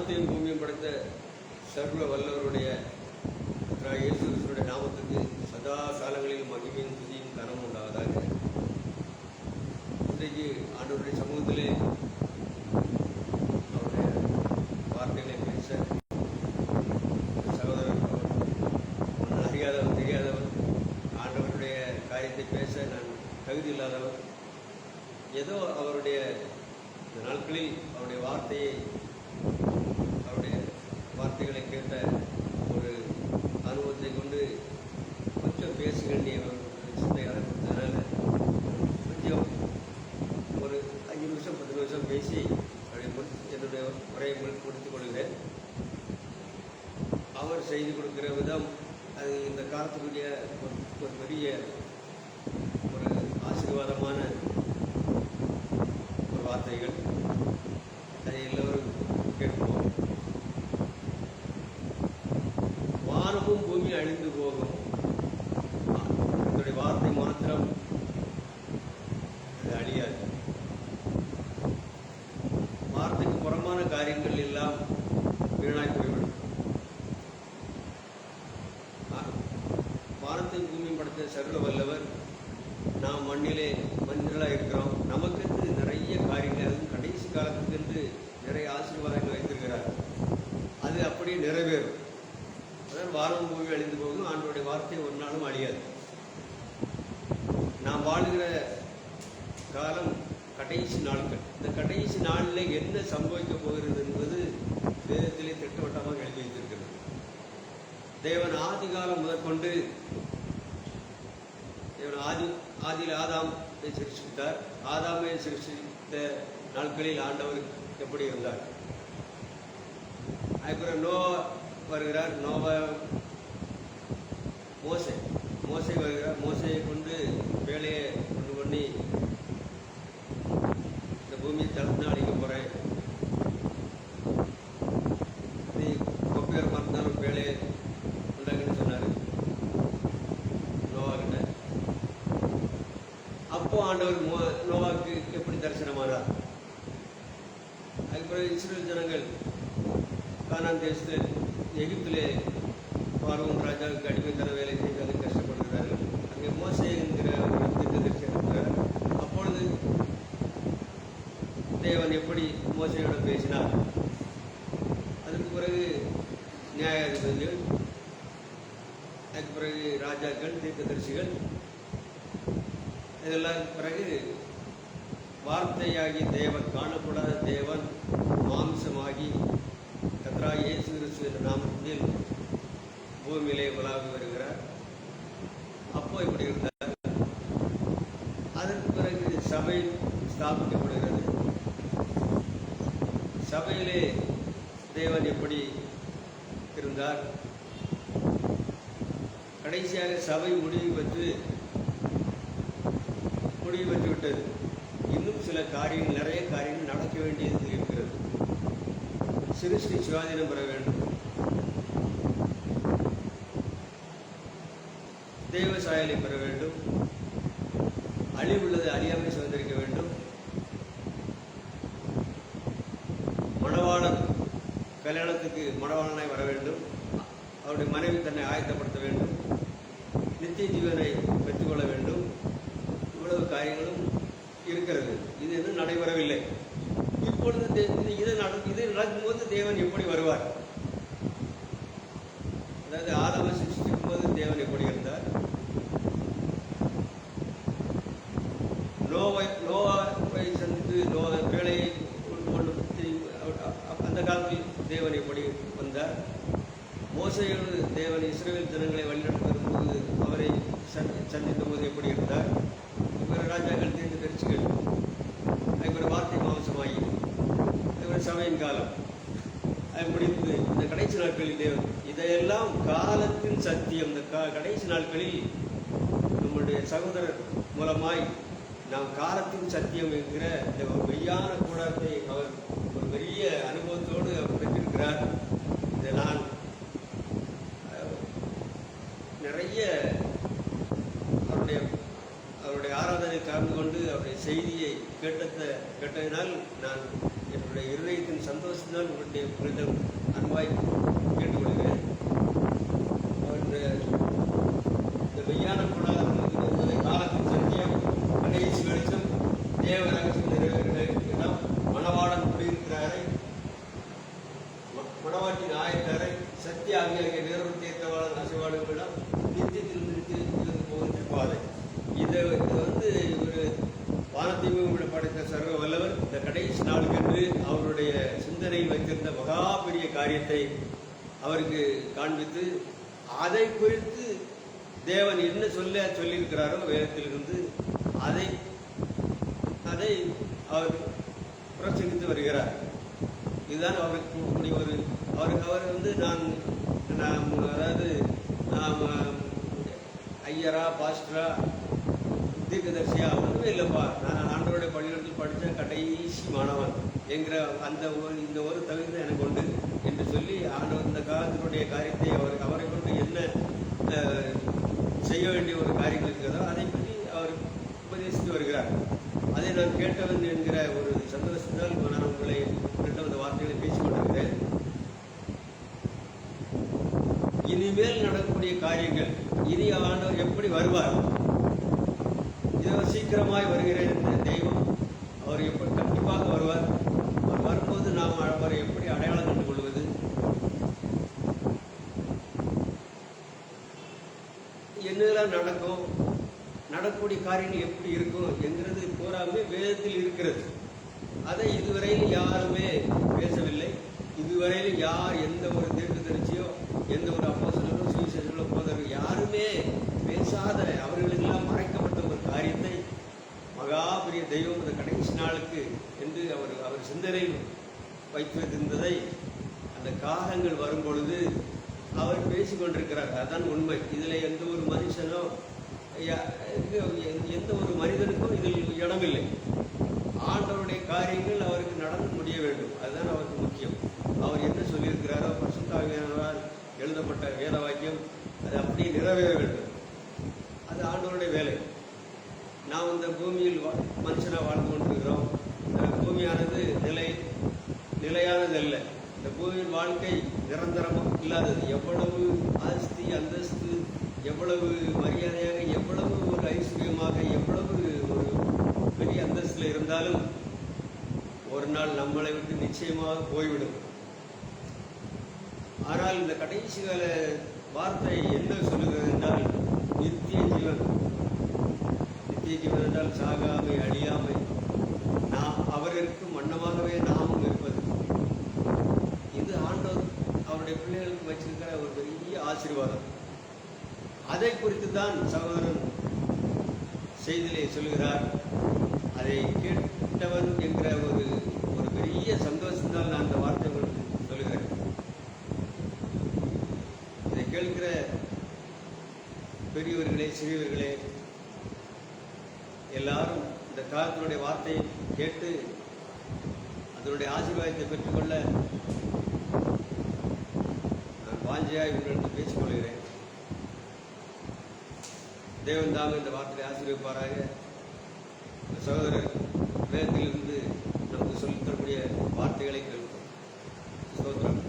வானத்தையும் பூமியும் படைத்த சர்வ வல்லவருடைய இயேசு கிறிஸ்துவினுடைய நாமத்துக்கு சதா காலங்களில் மகிமையும் துதியும் கனமும் உண்டாவதாக. இன்றைக்கு ஆண்டவருடைய சமூகத்திலே அவருடைய வார்த்தைகளை பேச சகோதரர் அறியாதவர் தெரியாதவர், ஆண்டவருடைய காரியத்தை பேச நான் தகுதி இல்லாதவர். ஏதோ அவருடைய இந்த நாட்களில் அவருடைய வார்த்தைகளை கேட்ட ஒரு அனுபவத்தை கொண்டு கொஞ்சம் பேச வேண்டிய ஒரு சிந்தையாக கொடுத்ததுனால கொஞ்சம் ஒரு 5 நிமிஷம் 10 நிமிஷம் பேசி என்னுடைய உரையை முடித்துக் கொள்கிறேன். அவர் செய்து கொடுக்கிற விதம் அது இந்த காலத்துக்குரிய ஒரு பெரிய ஒரு ஆசீர்வாதமான ஒரு வார்த்தைகள். அதை எல்லோரும் கேட்போம். வானமும் பூமி அழிந்து போகும், என்னுடைய வார்த்தை மாத்திரம் அது அழியாது. வார்த்தைக்கு புறமான காரியங்கள் எல்லாம் வீணாய் போய்விடும். வானத்தையும் பூமியும் படைத்த சர்வ வல்லவர் நாம் மனிதர்களாக இருக்கிறோம். நமக்கென்று நிறைய காரியங்கள், அதுவும் கடைசி காலத்துக்கென்று நிறைய ஆசீர்வாதங்கள் வைத்திருக்கிறார். அது அப்படியே நிறைவேறும். அதாவது வானம் பூமி அழிந்து போகும், ஆண்டவருடைய வார்த்தை ஒரு நாளும் அழியாது. நாம் வாழ்கிற காலம் கடைசி நாட்கள். இந்த கடைசி நாளில் என்ன சம்பவிக்க போகிறது என்பது வேதத்திலே திட்டவட்டமாக எழுதி வைத்திருக்கிறது. தேவன் ஆதி காலம் முதற்கொண்டு ஆதியில் ஆதாமை சிருஷ்டித்தார். ஆதாமை சிருஷ்டித்த நாட்களில் ஆண்டவர் எப்படி இருந்தார்? அதுக்கப்புறம் நோவா வருகிறார். மோசே வருகிறார். மோசையை கொண்டு வேலையை கொண்டு பண்ணி இந்த பூமியை தளர்த்து அழிக்க போகிறேன், நீ கொப்பையர் மறந்தாலும் வேலையை உண்டாக்குன்னு சொன்னார் நோவா கிட்ட. அப்போ ஆண்டவர் நோவாவுக்கு எப்படி தரிசனமானார்? அதுக்கப்புறம் இஸ்ரேல் ஜனங்கள் கானான் தேசத்தில் எகிப்திலே பார்வோன் ராஜாவுக்கு அடிமைத்தன வேலை செய்து அதை கஷ்டப்படுகிறார்கள். அங்கே மோசே என்கிற ஒரு தீர்க்கதரிசி இருக்கிறார். அப்பொழுது தேவன் எப்படி மோசையோடு பேசினார்? அதுக்கு பிறகு நியாயாதிபதிகள், அதுக்கு பிறகு ராஜாக்கள், தீர்க்கதரிசிகள், இதெல்லாம் பிறகு வார்த்தையாகி தேவன், காணப்படாத தேவன் மாம்சமாகி கர்த்தராகிய இயேசு கிறிஸ்து என்ற நாமத்தில் பூமியிலே உலாவி வருகிறார். அப்போ இப்படி இருந்தார். அதற்கு பிறகு சபை ஸ்தாபிக்கப்படுகிறது. சபையிலே தேவன் எப்படி இருந்தார்? கடைசியாக சபை முடிவு பெற்று விட்டது. இன்னும் சில காரியங்கள், நிறைய காரியங்கள் நடக்க வேண்டியது இருக்கிறது. சிருஷ்டி சுயாதீனம் பெற வேண்டும், தேவ சாயலை பெற வேண்டும், அழிவுள்ளது அழியாமை சுதந்திரிக்க வேண்டும், மணவாளன் கல்யாணத்துக்கு மணவாளனாய் வர வேண்டும், அவருடைய மனைவி தன்னை ஆயத்தப்படுத்த வேண்டும், நித்திய ஜீவனை பெற்றுக்கொள்ள வேண்டும். இவ்வளவு காரியங்களும் இருக்கிறது. இது இன்னும் நடைபெறவில்லை. இப்பொழுது இது நடக்கும்போது தேவன் எப்படி வருவார்? அதாவது ஆதாமை சிருஷ்டிக்கும் போது தேவன் எப்படி இருந்தார்? நோவாவை சந்தித்து வேலையை அந்த காலத்தில் தேவன் எப்படி வந்தார்? மோசையோடு தேவன் இஸ்ரவேல் ஜனங்களை வழிநடத்தி வரும்போது அவரை சந்தித்த போது எப்படி இருந்தார்? ராஜாக்கள், தீர்க்கதரிசிகள், அதுக்கப்புறம் வார்த்தை மாம்சமாகி, அதுக்கப்புறம் சபையின் காலம், அது முடிந்து இந்த கடைசி நாட்களில் தேவன். இதையெல்லாம் காலத்தின் சத்தியம். இந்த கடைசி நாட்களில் நம்முடைய சகோதரர் மூலமாய் நாம் காலத்தின் சத்தியம் என்கிற இந்த மெய்யான கூடாரத்தை அவர் ஒரு பெரிய அனுபவத்தோடு அவர் பெற்றிருக்கிறார். இதை நான் நிறைய அவருடைய ஆராதனை கலந்து கொண்டு அவருடைய செய்தியை கேட்டதினால் நான் என்னுடைய இருதயத்தின் சந்தோஷம்தான் உங்களிடம் அன்பாய் கேட்டுக்கொள்கிறேன். இந்த மெய்யான காலத்தின் சத்தியம், கடைசி வெளிச்சம், தேவ ரகசியம் நிறைவேறுகிற இடம், மணவாளன் குடியிருக்கிறாரை, மணவாட்டின் ஆயத்தாரை, சத்திய ஆகிய நேரம் தேர்ந்தவாளன் அசைவாடுகளிடம் நித்தியத்தில் இருந்து போகின்ற பாதை. இதை ஒரு வானத்தையும் படைத்த சர்வ வல்லவர் இந்த கடைசி நாளுக்கென்று அவருடைய சிந்தனையில் வைத்திருந்த மகா பெரிய காரியத்தை அவருக்கு காண்பித்து, அதை குறித்து தேவன் என்ன சொல்லியிருக்கிறாரோ வேதத்திலிருந்து அதை அவர் பிரசங்கித்து வருகிறார். இதுதான் அவருக்கு கூடிய அவர் அதாவது ஐயரா, பாஸ்டரா, தீர்க்கதரிசியா ஒன்றுமே இல்லைப்பா, நான் ஆண்டவருடைய பள்ளிக்கூடத்தில் படித்த கடைசி மாணவன் என்கிற இந்த ஒரு தகுதி எனக்கு உண்டு என்று சொல்லி ஆண்டவர் இந்த காலத்தினுடைய காரியத்தை அவரை கொண்டு என்ன செய்ய வேண்டிய ஒரு காரியங்கள் இருக்கிறதோ அதை பற்றி அவர் உபதேசித்து வருகிறார். அதை நான் கேட்டவன் என்கிற ஒரு சந்தோஷத்தால் நான் உங்களை இந்த வார்த்தைகளை பேசிக் கொண்டிருக்கிறேன். இனிமேல் நடக்கக்கூடிய காரியங்கள், இனி ஆண்டவர் எப்படி வருவார், இதோ சீக்கிரமாய் வருகிறேன் என்ற தெய்வம் அவர் எப்படி கண்டிப்பாக வருவார். அவர் வரும்போது நாம் அவரை எப்படி அடையாளம் கண்டு கொள்வது, என்னெல்லாம் நடக்கும், நடக்கக்கூடிய காரியங்கள் எப்படி இருக்கும் என்கிறது பூராமே வேதத்தில் இருக்கிறது. அதை இதுவரையில் யாருமே பேசவில்லை. இதுவரையில் யார் எந்த ஒரு தீர்க்கதரிசியோ எந்த ஒரு அப்போஸ்தலரோ சுவிசேஷர்களோ போதரோ யாருமே பேசாத, அவர்களுக்கெல்லாம் மறைக்கப்பட்ட ஒரு காரியத்தை மகா பெரிய தெய்வம் இந்த கடைசி நாளுக்கு என்று அவர் சிந்தனையில் வைத்திருந்ததை அந்த காலங்கள் வரும் பொழுது அவர் பேசிக்கொண்டிருக்கிறார். அதுதான் உண்மை. இதில் எந்த ஒரு மனுஷனோ எந்த ஒரு மனிதனுக்கும் இதில் இடமில்லை. ஆண்டவருடைய காரியங்கள் அவருக்கு நடந்து முடிய வேண்டும். அதுதான் அவருக்கு முக்கியம். அவர் என்ன சொல்லியிருக்கிறாரோ பரிசுத்த ஆவியானவரால் எழுதப்பட்ட வேத வாக்கியம் அது அப்படியே நிறைவேற வேண்டும். அது ஆண்டவருடைய வேலை. நாம் இந்த பூமியில் மனுஷனாக வாழ்ந்து கொண்டிருக்கிறோம். இந்த பூமியானது நிலையானது அல்ல. இந்த பூமியின் வாழ்க்கை நிரந்தரம் இல்லாதது. எவ்வளவு ஆஸ்தி அந்தஸ்து, எவ்வளவு மரியாதையாக, எவ்வளவு ஒரு ஐஸ்வர்யமாக, எவ்வளவு ஒரு பெரிய அந்தஸ்தில் இருந்தாலும் ஒரு நாள் நம்மளை விட்டு நிச்சயமாக போய்விடும். ஆனால் இந்த கடைசி கால வார்த்தை என்ன சொல்லுகிறது என்றால் நித்திய ஜீவன். நித்திய ஜீவன் என்றால் சாகாமை, அழியாமை, அவர் இருக்கும் வண்ணமாகவே நாமும் இருப்பது. இது ஆண்டவர் அவருடைய பிள்ளைகளுக்கு வச்சிருக்கிற ஒரு பெரிய ஆசீர்வாதம். அதை குறித்து தான் சகோதரன் செய்தியிலே சொல்கிறார். அதை கேட்டவன் என்கிற ஒரு பெரிய சந்தோஷத்தால் நான் அந்த வார்த்தை உங்களுக்கு சொல்லுகிறேன். இதை கேட்கிற பெரியவர்களே, சிறியவர்களே எல்லாரும் இந்த காலத்தினுடைய வார்த்தையை கேட்டு அதனுடைய ஆசீர்வாதத்தை பெற்றுக்கொள்ள நான் வாஞ்சையாய் உங்களிடம் பேசிக்கொள்கிறேன். தேவன் தாமே இந்த வார்த்தையை ஆசீர்வதிப்பாராக. சகோதரர் வேதத்திலிருந்து நமக்கு சொல்லித் தரக்கூடிய வார்த்தைகளை கேட்போம். ஸ்தோத்திரம்.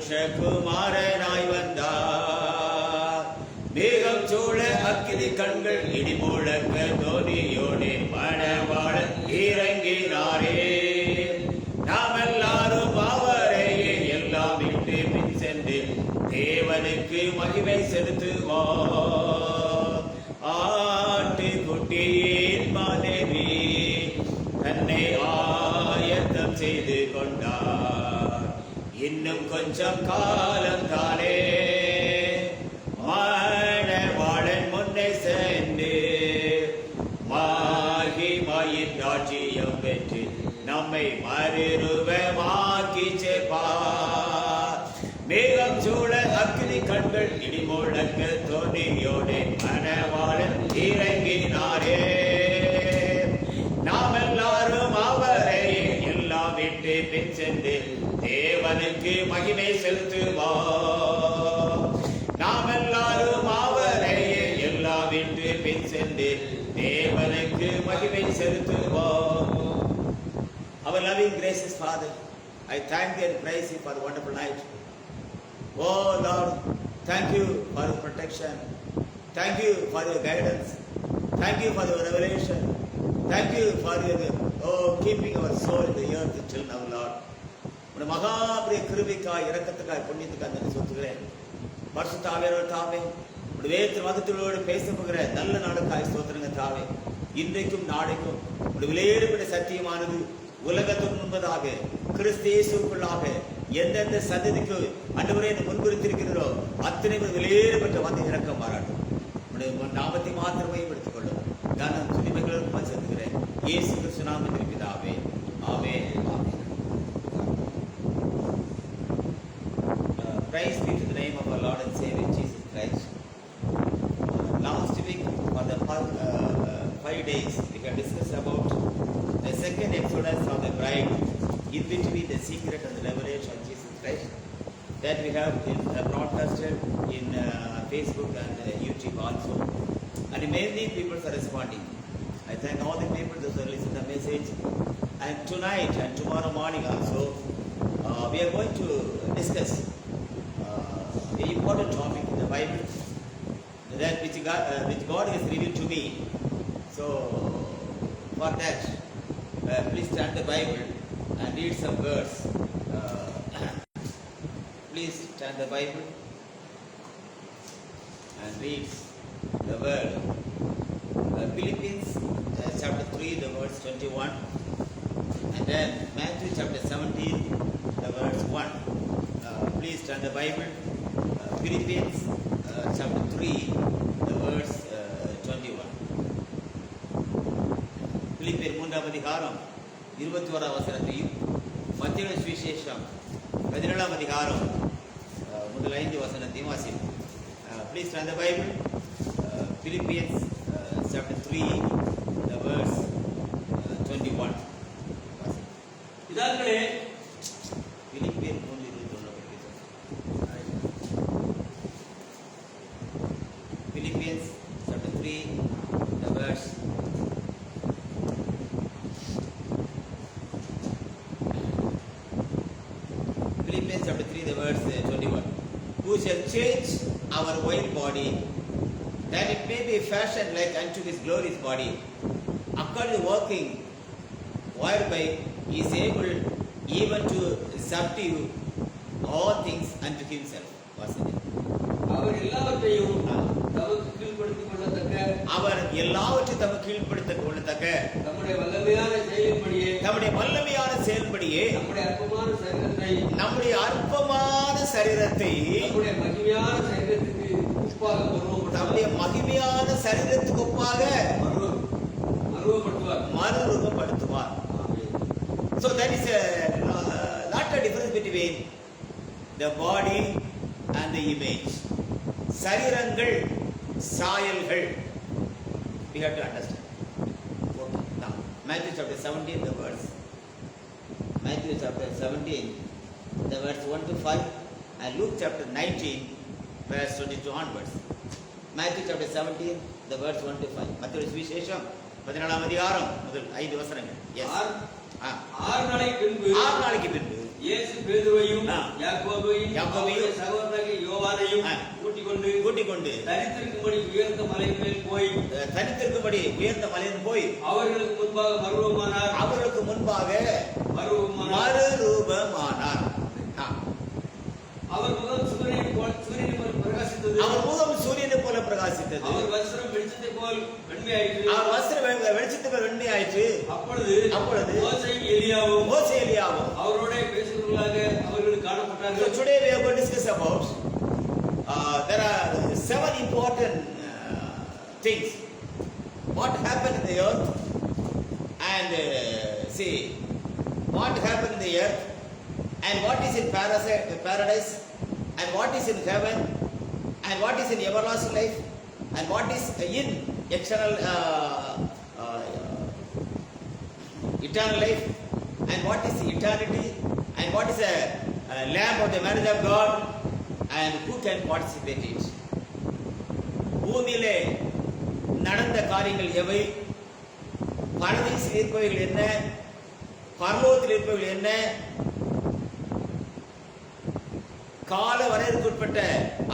மனுஷகுமாரனாய் வந்தார். மேகம் சூழ அக்கினி கண்கள் இடி முழக்க தோனியோனே மணவாளன் இறங்கினாரே. நாம் எல்லாரும் அவரையே எல்லாம் விட்டு பின் சென்று தேவனுக்கு மகிமை செலுத்துவோம். செய்து கொண்டார். இன்னும் கொஞ்சம் காலம் தானே மணவாளன் முன்னே சென்று மகிமையின் ராஜ்யம் பெற்று நம்மை மறுரூபமாக்கி சேர்ப்பார். மேகம் சூழ அக்கினி கண்கள் இடி முழக்க தோணியோடு மணவாளன் இறங்கினாரே. நாம் எல்லாரும் அவரை எல்லாம் விட்டு பின் சென்று தேவனுக்கு மகிமை செலுத்துவோம். நாம் எல்லாரும் அவரை எல்லாம் விட்டு பின் சென்று தேவனுக்கு மகிமை செலுத்துவோம். Our loving gracious Father, I thank you and praise you for the wonderful night. Oh Lord, thank you for your protection. Thank you for your guidance. Thank you for your revelation. Thank you for your keeping our soul in the earth till now, Lord. உடைய மகாபிரிய கிருபைக்காய் இரக்கத்துக்காய் புண்ணியத்துக்காய் நன்றி செலுத்துகிறேன். பரிசுத்த ஆவியானவர் தாவே, உடைய வேதத்தின் வகுத்தலோடு பேச போகிற நல்ல நாளுக்காய் ஸ்தோத்திரங்க தாவே. இன்றைக்கும் நாளைக்கும் உடைய விலையேறப்பட்ட சத்தியமானது உலகத்தின் முன்பதாக கிறிஸ்து இயேசுவுக்குள்ளாக எந்தெந்த சந்ததிக்கு ஆண்டவரே முன்குறித்திருக்கிறதோ அத்தனை விலையேறப்பட்ட வந்து இறக்கம் பாராட்டும். உடைய நாமத்தை மாத்திரமே எடுத்துக் கொள்ளும். நான் துணிமைகளும் செலுத்துகிறேன். இயேசு கிறிஸ்து நாமத்தில் பிதாவே, ஆமென். Praise be to the name of our Lord and Savior Jesus Christ. Last week, for the 5 days, we have discussed about the second exodus of the bride, in between the secret and the revelation of Jesus Christ, that we have broadcasted in Facebook and YouTube also. And many people are responding. I thank all the people that have listened to the message. And tonight and tomorrow morning also, we are going to discuss the important topic in the Bible, that which God has revealed to me. So, for that, please turn the Bible and read some verse. Please turn the Bible and read the word. Philippians chapter 3, the verse 21. And then Matthew chapter 17, the verse 1. Please turn the Bible. Philippians chapter 3, the verse 21. Philippians 3 அதிகாரம் 21 வசனத்தையும் மத்தேயு சுவிசேஷம் 17 அதிகாரம் முதல் 5 வசனத்தையும் வாசிப்போம். Please turn the Bible. Philippians chapter 3, the verse 21. பிதாக்களே, Philippians 3:21. Philippians chapter 3, the verse 21. Who shall change our old body, that it may be fashioned like unto his glorious body, according to working whereby he is able even to subdue all things unto himself. அவர் எல்லாவற்றையும் தமக்கு கீழ்ப்படுத்திக் கொள்ளத்தக்க, அவர் எல்லாவற்றையும் தமக்கு கீழ்ப்படுத்திக் கொள்ளத்தக்க நம்முடைய வல்லமையான செயலின்படியே, நம்முடைய அற்பமான சரீரத்தை நம்முடைய மகிமையான சரீரத்துக்கு ஒப்பாக மறுரூபப்படுத்துவார். So there is a lot of difference between the body and the image. சரீரங்கள், சாயல்கள், we have to understand. Okay. Now, Matthew chapter 17, the verse. Matthew chapter 17, the verse 1 to 5, and Luke chapter 19, verse 22 onwards. Matthew chapter 17, the verse 1 to 5. மத்தேயு சுவிசேஷம் 17 அதிகாரம் முதல் 5 வசனங்கள். Yes. 6 நாளைக்கு பின்பு இயேசு பேதுருவையும் யாக்கோபையும் சகோதரனாகிய யோவானையும் கூட்டிக் கொண்டு தனித்திருக்கும்படி உயர்ந்த மலையின் மேல் போய் அவர்களுக்கு முன்பாக மறுரூபமானார். அவர் முகம் சூரியனை போல பிரகாசித்தது. அவர் வஸ்திரம் வெளிச்சத்தை போல போல் வெண்மையாயிற்று. அவர் வஸ்திரம் வெளிச்சத்து போல் வெண்மை ஆயிற்று. அப்பொழுது மோசேயும் மோசே எலியாவும் அவரோட பேசுகிறவர்களாக அவர்களுக்கு காணப்பட்டார்கள். So today we are going to discuss about there are 7 important things what happened in the earth and see what happened in the earth and what is in paradise and what is in heaven and what is in everlasting life and what is in eternal eternal life and what is eternity and what is a lamb of the marriage of God and who can participate it. பூமியிலே நடந்த காரியங்கள் எவை, பரதீசில் இருப்பவைகள் என்ன, பரலோகத்தில் இருப்பவைகள் என்ன, கால வரையறுக்குட்பட்ட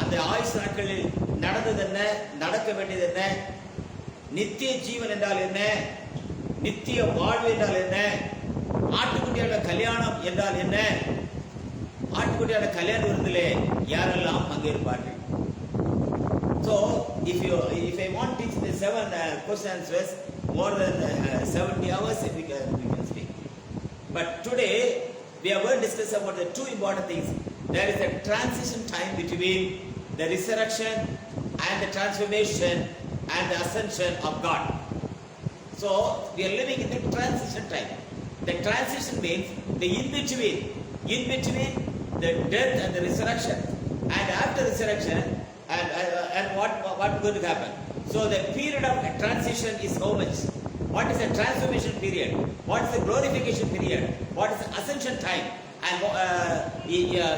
அந்த ஆயுசு நாட்களில் நடந்தது என்ன, நடக்க வேண்டியது என்ன, நித்திய ஜீவன் என்றால் என்ன, நித்திய வாழ்வு என்றால் என்ன, ஆட்டுக்குட்டியான கல்யாணம் என்றால் என்ன, ஆட்டுக்குட்டியான கல்யாண விருந்திலே யாரெல்லாம் பங்கேற்பார்கள். So if I want to teach the 7 question answers more than 70 hours we can speak. But today we are going to discuss about the 2 important things. There is a transition time between the resurrection and the transformation and the ascension of God. So we are living in the transition time. The transition means the in between the death and the resurrection, and after resurrection and what going to happen. So the period of transition is how much? What is the transformation period? What is the glorification period? What is the ascension time? And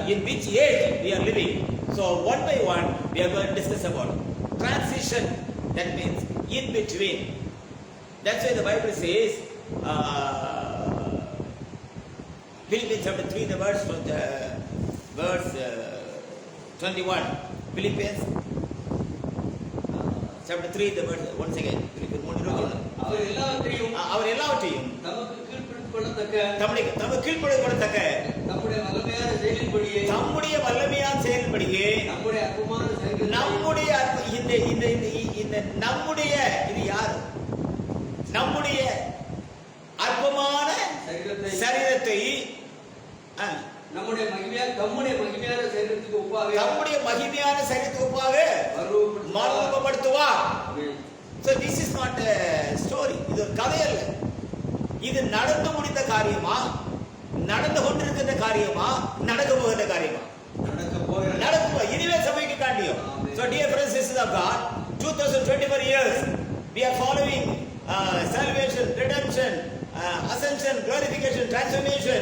in which age we are living? So one by one we are going to discuss about transition. That means in between. That's why the Bible says Philippians chapter 3 the verse 21. Philippians chapter 3 the verse once again. Philippians 3:21. அவர் எல்லாவற்றையும் நமக்கு கீழ்ப்படிக்கொள்ளத்தக்க நம்முடைய வல்லமையான செயலின்படியே நம்முடைய இது யார்? நம்முடைய அற்பமான சரீரத்தை நம்முடைய மகிமையான சரீரத்துக்கு ஒப்பாக மறுரூபப்படுத்துவார். So this is not a story. இது ஒரு கதை அல்ல. இது நடந்து முடிந்த காரியமா, நடந்து கொண்டிருக்கிற காரியமா, நடக்க போகிற காரியமா? நடக்க இனிமே சபைக்கு காண்டியும். So dear friends, this is of God. 2024 years we are following salvation, redemption, ascension, glorification, transformation,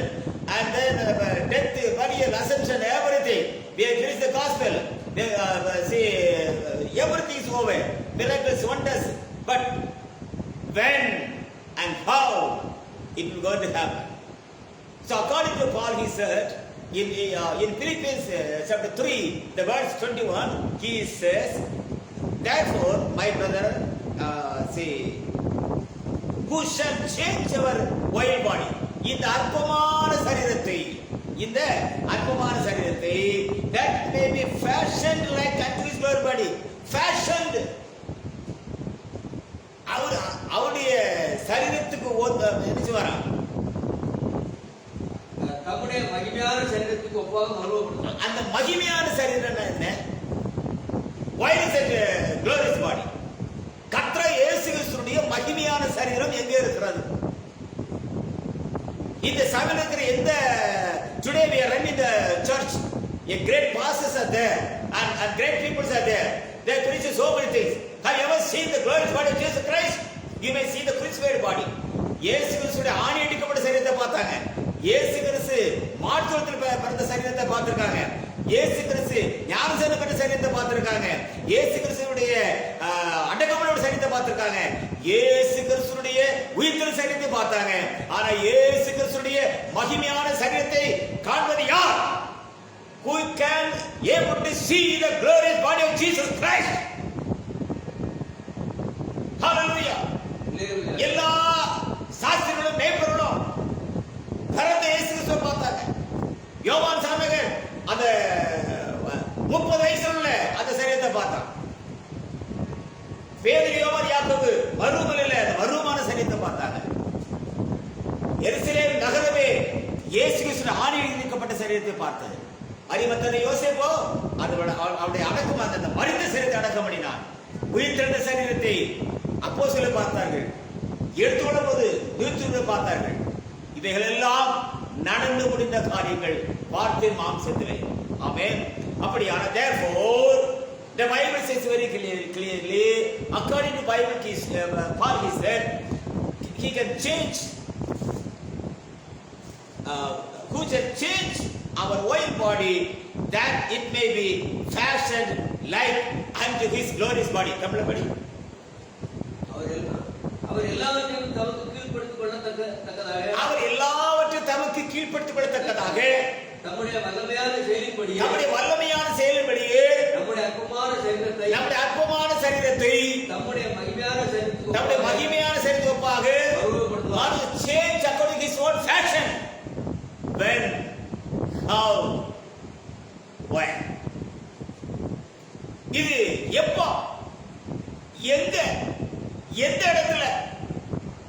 and then death, burial, ascension, everything. We have finished the gospel. See, everything is over. Miracles, wonders. But when and how it will going to happen? So according to Paul, he said in Philippians chapter 3, the verse 21, he says, therefore, my brother, who shall change our wild body? இந்த அற்பமான சரீரத்தை that may be fashioned like unto his glory body. Fashioned அவருடைய சரீரத்துக்கு என்ன செய்வாரா? நம்முடைய மகிமையான சரீரத்துக்கு ஒப்பாக மறுரூபப்படுத்துவார். அந்த மகிமையான சரீரம் என்ன? Why is it glorious body? கர்த்தர் இயேசு கிறிஸ்துவினுடைய மகிமையான சரீரம் எங்கே இருக்கிறது? இந்த சபையில் இருக்கிற எந்த today we are running the church, a great pastors are there and great people are there. They preach so many things. Have you ever seen the glorious body of Jesus Christ? You may see the crucified body. இயேசு கிறிஸ்துவினுடைய ஆணி அடிக்கப்பட்ட சரீரத்தை பார்த்தாங்க. இயேசு கிறிஸ்து மாட்டுத்தோலில் பிறந்த சரீரத்தை பார்த்திருக்காங்க. இயேசு கிறிஸ்து ஞானஸ்நானம் பெற்ற சரீரத்தை பார்த்திருக்காங்க. இயேசு கிறிஸ்துவினுடைய அடக்கமான சரீரத்தை பார்த்திருக்காங்க. இயேசு கிறிஸ்துவினுடைய உயிர்த்தெழுந்த சரீரத்தை பார்த்தாங்க. ஆனா இயேசு கிறிஸ்துவினுடைய மகிமையான சரீரத்தை காண்பது யார்? Who can able to see the glorious body of Jesus Christ? Hallelujah. எல்லா சாஸ்திரிகளும் மேய்ப்பர்களும் பிறந்த இயேசு கிறிஸ்துவை பார்த்தாங்க. யோவான் சாமிகள் அந்த 30 வயசுல அந்த சரீரத்தை பார்த்தான். பேதுரு யோவான் யாக்கோபு மறுமலையில மறுமான சரீரத்தை பார்த்தாங்க. எருசலேம் நகரமே இயேசு கிறிஸ்து ஆணியில் இருக்கப்பட்ட சரீரத்தை பார்த்தது. அரிமத்தனை யோசேப்போ அவருடைய அடக்கம் அந்த மரித்த சரீரத்தை அடக்கம் பண்ணினான். உயிர்த்தெழுந்த சரீரத்தை அப்போஸ்தலர் பார்த்தார்கள். எடுத்துக்கொள்ளும் போது நிறுத்துவதை பார்த்தார்கள். இவைகள் எல்லாம் நடந்து முடிந்த காரியங்கள் வார்த்தையின் மாம்சத்திலே. ஆமென். அப்படியான therefore the Bible says very clearly according to Bible Paul he said he can change who can change our oil body that it may be fashioned like unto his glorious body. தமிழ்ல படி. அவர் எல்லாவற்றையும் தமக்கு கீழ்ப்படுத்திக் கொள்ளத்தக்கதாக அவர் எல்லாவற்றையும் தமக்கு கீழ்ப்படுத்திக் கொள்ளத்தக்கதாக நம்முடைய வல்லமையான செயலின்படியே நம்முடைய அற்பமான சரீரத்தை நம்முடைய மகிமையான சரீரத்துக்கு ஒப்பாக change according to his own fashion. When, how, when? இது எப்போ, எங்க, எந்த இடத்துல,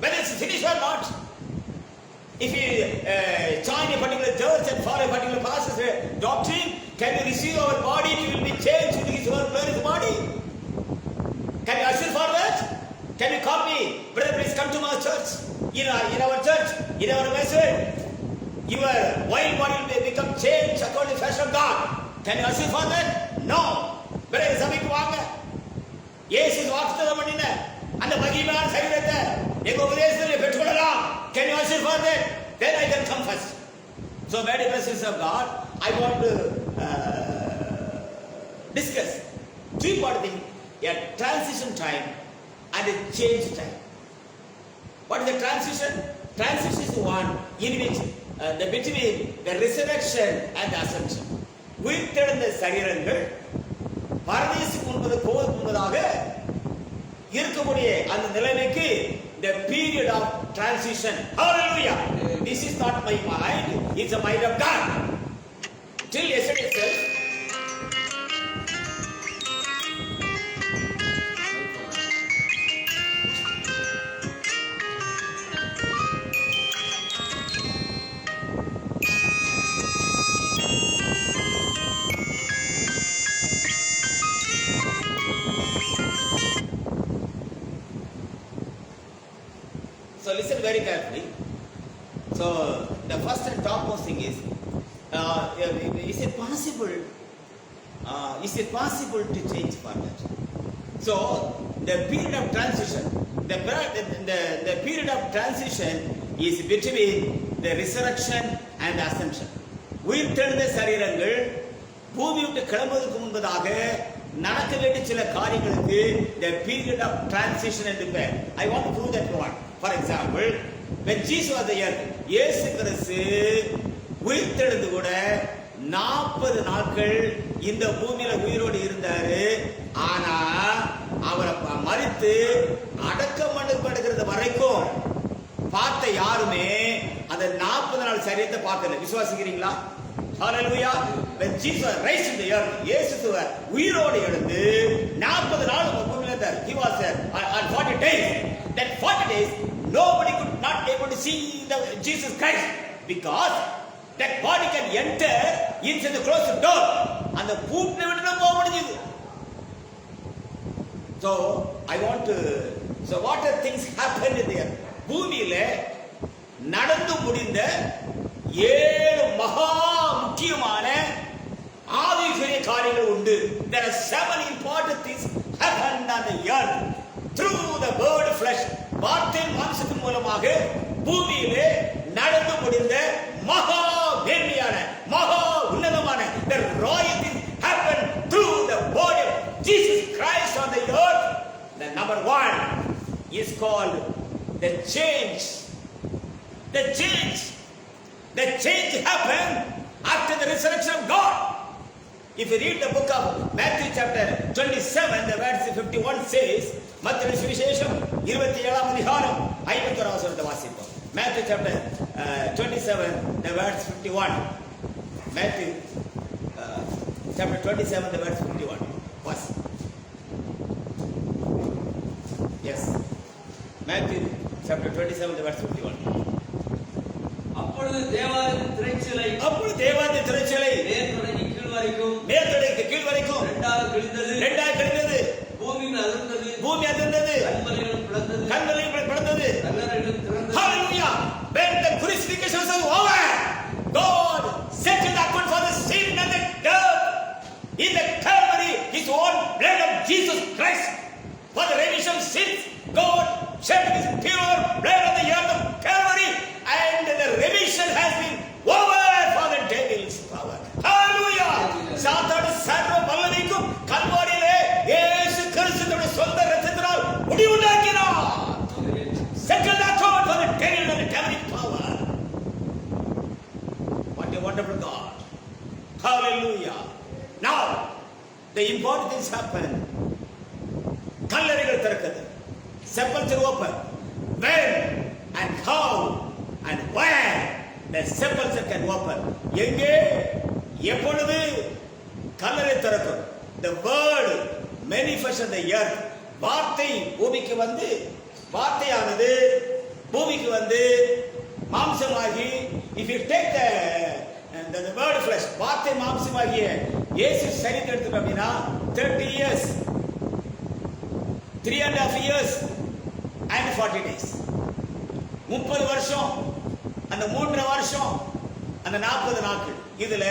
whether it's finished or not. If you join a particular church and follow a particular pastor's doctrine, can you receive our body and it will be changed into his own glorious body? Can you assure for that? Can you call me, brother, please come to my church, in our church, in our message? Your wild body will become changed according to the fashion of God. Can you assure for that? No. Brother, சபைக்கு வாங்க. இயேசு வாக்குத்தத்தம் பண்ணின அந்த மகிமையான சரீரத்தை எங்க உபதேசத்திலே பெற்றுக்கொள்ளலாம். Can you assure for that? Then I can come first. So, by the presence of God, I want to discuss three important things: a transition time and a change time. What is the transition? Transition is the one in which between the resurrection and the ascension. உயிர்த்தெழுந்த சரீரங்கள் பரதேசுக்கு முன்பதாக இருக்கக்கூடிய அந்த நிலைமைக்கு the period of transition. Hallelujah. This is not my mind, it's the mind of God. Till yesterday itself, so listen very carefully. So the first and topmost thing is it possible? Is it possible to change for that? So the period of transition, the period of transition is between the resurrection and the ascension. உயிர்த்தெழுந்த சரீரங்கள் பூமி விட்டு கிளம்புவதற்கு முன்பதாக நடக்க வேண்டிய சில காரியங்களுக்கு the period of transition என்று பெயர். I want to prove that one. For example, when Jesus was there, இயேசு கிறிஸ்து உயிர்த்தெழுந்து கூட 40 நாட்கள் இந்த பூமியில உயிரோடு இருந்தாரு. ஆனா அவரை மரித்து அடக்கம் பண்ணப்படுகிறது வரைக்கும் பார்த்த யாருமே அந்த 40 நாள் சரீரத்தை பார்க்கல. விசுவாசிக்கிறீங்களா? Hallelujah. When Jesus raised in the earth, இயேசு உயிரோடு எழுந்து 40 நாள் பூமியில இருந்தார். He was there on 40 days. That 40 days nobody could not able to see Jesus Christ because that body can enter inside the closed door. அந்த பூட்டை விட்டு போக முடியுது. So I want to what are things happened there? பூமியில நடந்து முடிந்த 7 மகா முக்கியமான ஆவிக்குரிய காரியங்கள் உண்டு. There are 7 important things happened on the earth through the word flesh. வார்த்தையின் மாம்சத்தின் மூலமாக பூமியிலே நடந்து முடிந்த மகா மேன்மையான மகா உன்னதமான the royal things happened through the body of Jesus Christ on the earth. The number 1 is called the change. The change happened after the resurrection of God. If you read the book of Matthew chapter 27, the verse 51 says, மத்தேயு சுவிசேஷம் 27ஆம் அதிகாரம் 51ஆம் வசனத்தை வாசிப்போம். Matthew chapter 27, the verse 51. Matthew chapter 27, the verse 51. Verse. Yes. Matthew chapter 27 verse 51. அப்பொழுது தேவாலயத்தின் திரைச்சீலை அப்பொழுது தேவாலயத்தின் திரைச்சீலை மேல் தொடங்கி கீழ் வரைக்கும் கீழ் வரைக்கும் இரண்டாக கிழிந்தது. பூமி அதிர்ந்தது. கண்மலைகள் பிளந்தது. கல்லறைகள் திறந்தது. Hallelujah. When the crucifixion was over, God settled the account for the sin and the death. In the Calvary, His own blood of Jesus Christ for the remission of sins. God shed His pure blood on the earth of Calvary, and the remission has been over for the devil's power. Hallelujah. சாத்தானுடைய சர்வ வல்லமைக்கும் கல்வாரியிலே இயேசு கிறிஸ்துவின் சொந்த இரத்தத்தினால் முடிவுண்டாக்கினார். Settle the account for the devil and the demonic power. What a wonderful God. Hallelujah. Now, the important things happen. கல்லறைகள் திறக்கிறது. Sepulchre open. When and how and where the sepulchre can open. எங்கே எப்பொழுது கல்லறை திறக்கும்? The word manifest on the earth. வார்த்தை பூமிக்கு வந்து வார்த்தையானது பூமிக்கு வந்து மாம்சமாகி, if you take the word flesh, வார்த்தை மாம்சமாகிய இயேசு சரீரத்தை எடுத்துட்டோம் அப்படின்னா 30 years 3.5 years and 40 days 30 வருஷம் அந்த 3 வருஷம் அந்த 40 நாட்கள். இதுல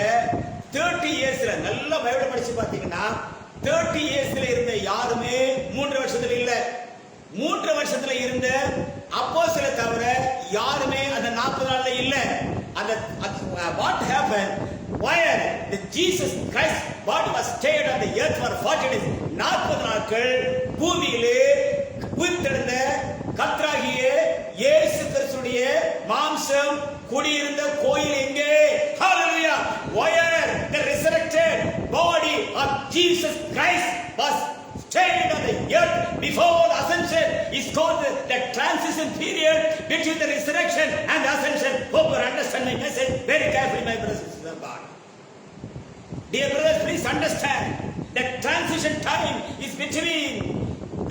30 இயர்ஸ்ல நல்ல பைபிள் படிச்சு பாத்தீங்கன்னா 30 இயர்ஸ்ல இருந்த யாருமே 3 வருஷத்துல இல்ல. 3 வருஷத்துல இருந்த அப்போஸ்தலரை தவிர யாருமே அந்த 40 நாள்ல இல்ல. அந்த what happened, where the Jesus Christ body was stayed on the earth for 40 days, 40 நாட்கள் பூமியிலே உயிர்த்தெழுந்த கர்த்தராகிய இயேசு கிறிஸ்துவின் மாம்சம் குடியிருந்த கோயில் எங்கே? Hallelujah. Where the resurrected body of Jesus Christ was stayed on the earth before the ascension is called the transition period between the resurrection and the ascension. Hope you understand my message very carefully, my brothers and sisters of God. Dear brothers, please understand that transition time is between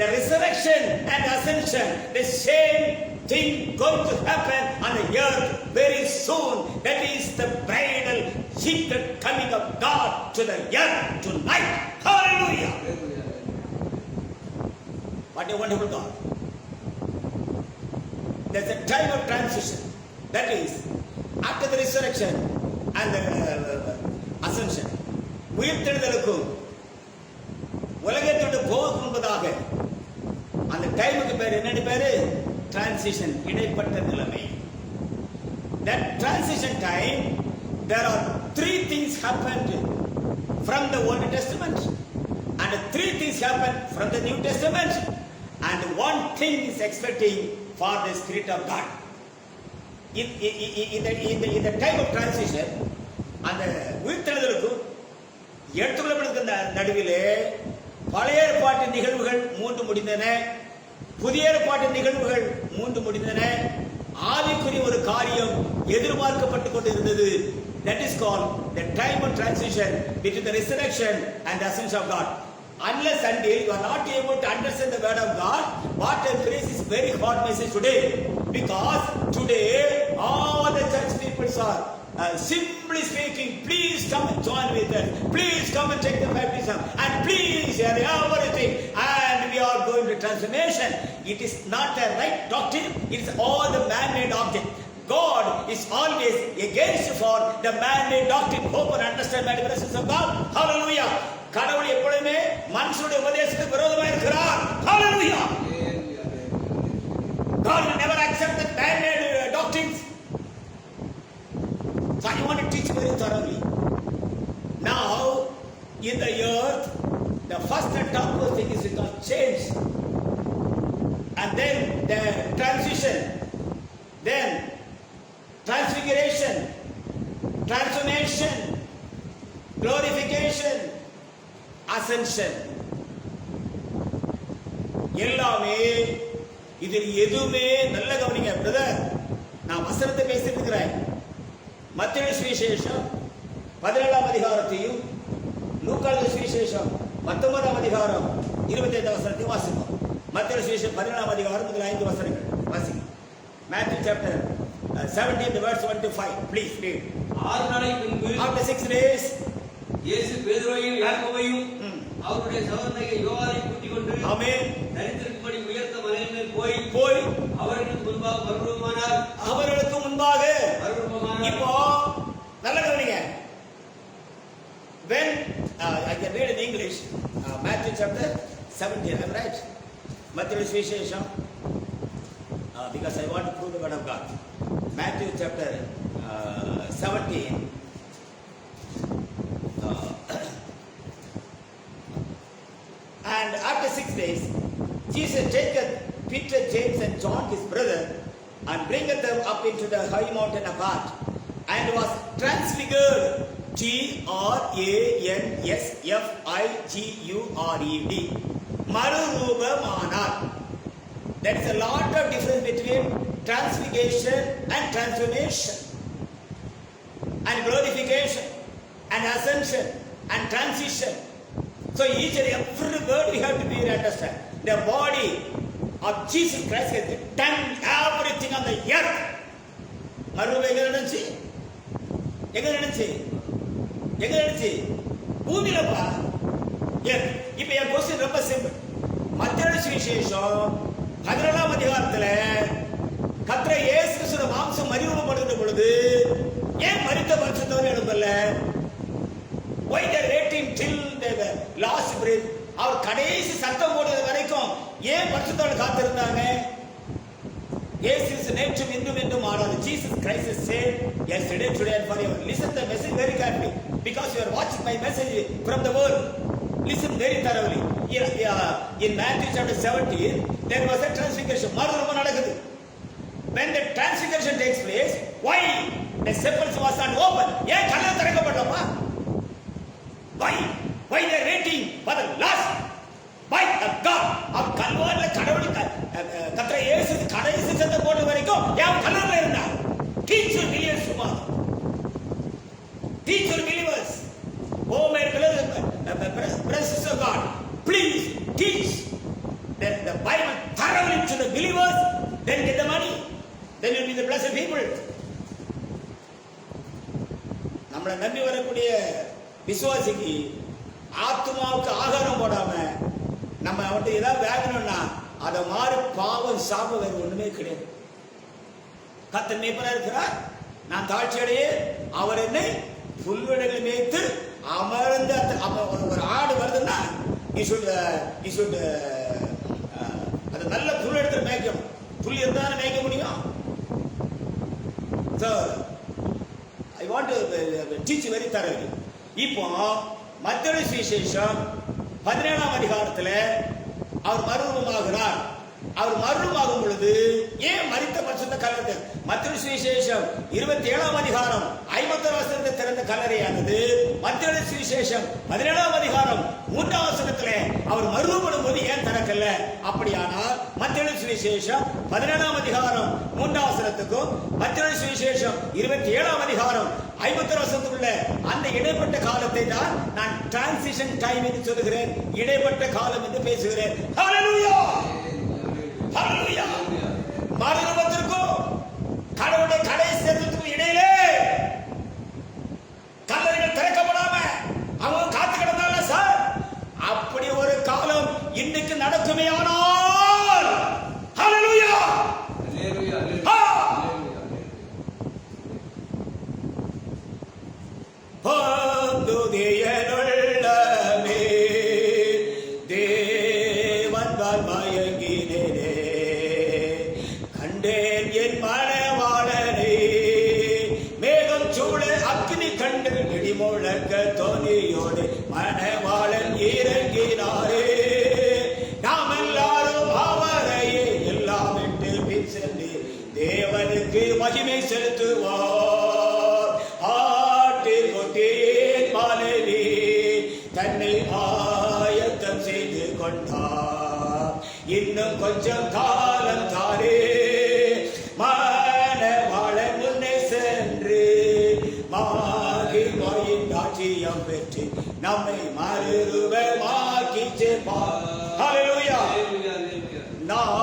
the resurrection and ascension. The same thing going to happen on the earth very soon. That is the bridal secret coming of God to the earth tonight. Hallelujah. What a wonderful God. There's a time of transition. That is after the resurrection and the ascension. உயிர்த்தெழுதலுக்கும் உலகத்தோடு போவதற்கு முன்பதாக அந்த டைமுக்கு பேர் என்னன்னு பேரு? Transition, இடைப்பட்ட நிலைமை. That transition time, there are 3 things happened from the Old Testament, and 3 things happened from the New Testament, and 1 thing is expecting for the Spirit of God. In the time of transition, அந்த உயிர்த்தெழுதலுக்கும் எடுத்துக்கொள்ளப்படுகிற நடுவிலே பழைய ஏற்பாட்டு நிகழ்வுகள் 3 முடிந்தன, புதிய ஏற்பாட்டு நிகழ்வுகள் 3 முடிந்தன. ஆவிக்குரிய ஒரு காரியம் எதிர்பார்க்கப்பட்டு கொண்டிருந்தது. That is called the time of transition between the resurrection and the ascension of God. Unless until you are not able to understand the word of God, what I praise is very hard message today. Because today all the church people are simply speaking, please come and join with us, please come and take the baptism, and please hear everything, and we are going to transformation. It is not a right doctrine, it is all the man-made object. God is always against for the man-made doctrine. Hope and understand my presence of God. Hallelujah. கடவுள் எப்பொழுதுமே மனுஷனுடைய உபதேசத்துக்கு விரோதமாக இருக்கிறார். Hallelujah. God will never accept the man-made doctrines. So I want to teach very thoroughly. Now, in the earth, the first and topmost thing is it will change. And then the transition, then transfiguration, transformation, glorification, ascension. எல்லாமே இதில் எதுவுமே நல்ல கவனிங்க brother. நான் வசனத்தை பேசிட்டு இருக்கிறேன். மத்தேயு சுவிசேஷம் 17ஆம் அதிகாரத்தையும் லூக்கா சுவிசேஷம் 19ஆம் அதிகாரம் 25ஆம் வசனத்தையும் வாசிப்போம். மத்தேயு சுவிசேஷம் 17ஆம் அதிகாரம் முதல் 5 வசனங்கள் வாசி. Matthew chapter 17 verse 1 to 5. Please read. 6 நாளைக்கு பின்பு After 6 days, இயேசு பேதுருவையும் யாக்கோபையும் அவருடைய சகோதரனாகிய யோவானை கூட்டிக் கொண்டு ஆமென், தரித்திருக்கும்படி உயர்ந்த மலையின் மேல் போய் அவர்களுக்கு முன்பாக மறுரூபமானார். அவர்களுக்கு முன்பாக மறுரூபமானார். இப்போ நல்ல கவனிங்க. When I can read in English, Matthew chapter 17, I'm right? Matthew சுவிசேஷம், because I want to prove the word of God. Matthew chapter 17. And after 6 days, Jesus taketh Peter, James, and John his brother, and bringeth them up into the high mountain apart, and was transfigured. Transfigured. Marurubamanar. There is a lot of difference between transfiguration and transformation, and glorification, and ascension, and transition. So each and every word we have to be understand. The body of Jesus Christ has done everything on the earth. Marurubam எங்க நடந்துச்சு? பூமியிலப்பா. இப்ப என் question ரொம்ப simple. மத்தேயு சுவிசேஷம் 17ஆம் அதிகாரத்துல கர்த்தர் இயேசு கிறிஸ்து மாம்சம் மறுரூபப்படுகிற பொழுது ஏன் மரித்த பரிசுத்தவர் எழும்பல? Why they waiting till the last breath? அவர் கடைசி சத்தம் போடுறது வரைக்கும் ஏன் பரிசுத்தவர் காத்திருந்தாங்க? Yes, is nature into model. Jesus Christ is said yesterday, today, and forever. Listen the message very carefully, because you are watching my message from the world. Listen very thoroughly. In Matthew chapter 17, there was a transfiguration. When the transfiguration takes place, why the sepulchre was not open? Why they are waiting for the last bite of God? அவர் கல்வாரில கடவுள் கர்த்தர் இயேசு கடைசி சத்தம் போட்ட வரைக்கும் யார் கல்லறையில இருந்தார்? Teach your believers சும்மா. Teach your believers. Oh my brothers of God, please teach the Bible thoroughly to the believers, then get the money. Then you'll be the blessed people. நம்மளை நம்பி வரக்கூடிய விசுவாசிக்கு ஆத்மாவுக்கு ஆகாரம் போடாம நம்ம அவன்கிட்ட ஏதாவது வேகணும்னா அதை மாறி பாவம் சாபம் வேறு ஒண்ணுமே கிடையாது. கர்த்தர் மேய்ப்பராக இருக்கிறார், நான் தாழ்ச்சியடையே, அவர் என்னை புல்வெளிகளில் மேய்த்து அமர்ந்த ஒரு ஆடு வருதுன்னா அது நல்ல புல் எடுத்து மேய்க்கணும். புல் இருந்தா மேய்க்க முடியும். So I want to teach very thoroughly. இப்போ மத்தேயு சுவிசேஷம் 17ஆம் அதிகாரத்துல அவர் மறுரூபமாகிறார். அவர் மறுரூபமாகும் பொழுது ஏன் மரித்த பரிசுத்த கல்லறை? மத்தேயு சுவிசேஷம் 27ஆம் அதிகாரம் 51 வசனத்தை திறந்த கல்லறையானது மத்தேயு சுவிசேஷம் 17ஆம் அதிகாரம் 3ஆம் வசனத்திலே அவர் மறுரூபப்படும் போது ஏன் திறக்கல? அப்படியானால் மத்தேயு சுவிசேஷம் 17ஆம் அதிகாரம் 3ஆம் வசனத்துக்கும் மத்தேயு சுவிசேஷம் 27ஆம் அதிகாரம் 50 வசனத்துக்குள்ள அந்த இடைப்பட்ட காலத்தை தான் நான் டிரான்சிஷன் டைம் என்று சொல்லுகிறேன். இடைப்பட்ட காலம் என்று பேசுகிறேன். ஹல்லேலூயா, ஹல்லேலூயா. மறுரூபத்திற்கும் கடவுளுடைய கடைசி நேரத்துக்கும் இடையிலே கல்லறைகள் திறக்கப்படாம அவங்க காத்து கிடந்தால சார், அப்படி ஒரு காலம் இன்னைக்கு நடக்குமே. ஆனால் ஹல்லேலூயா, ஹல்லேலூயா, பொங்குதியனுள்ளமே தேவன்பால் மயங்கினேனே, கண்டேன் என் மணவாளனே, மேகம் சூழ அக்னி கண்டு இடி முழக்க தோனியோடு மணவாளன் இறங்கினாரே, நாம் எல்லாரும் அவரையே எல்லாம் விட்டு பின் சென்று தேவனுக்கு மகிமை செலுத்துவோம். தன்னை ஆயத்தம் செய்து கொண்டார், இன்னும் கொஞ்சம் காலம் தாரே, மணவாளன் முன்னே சென்று மகிமையின் ராஜ்யம் பெற்று நம்மை மறுரூபமாக்கி சேர்ப்பார். ஹல்லேலூயா. now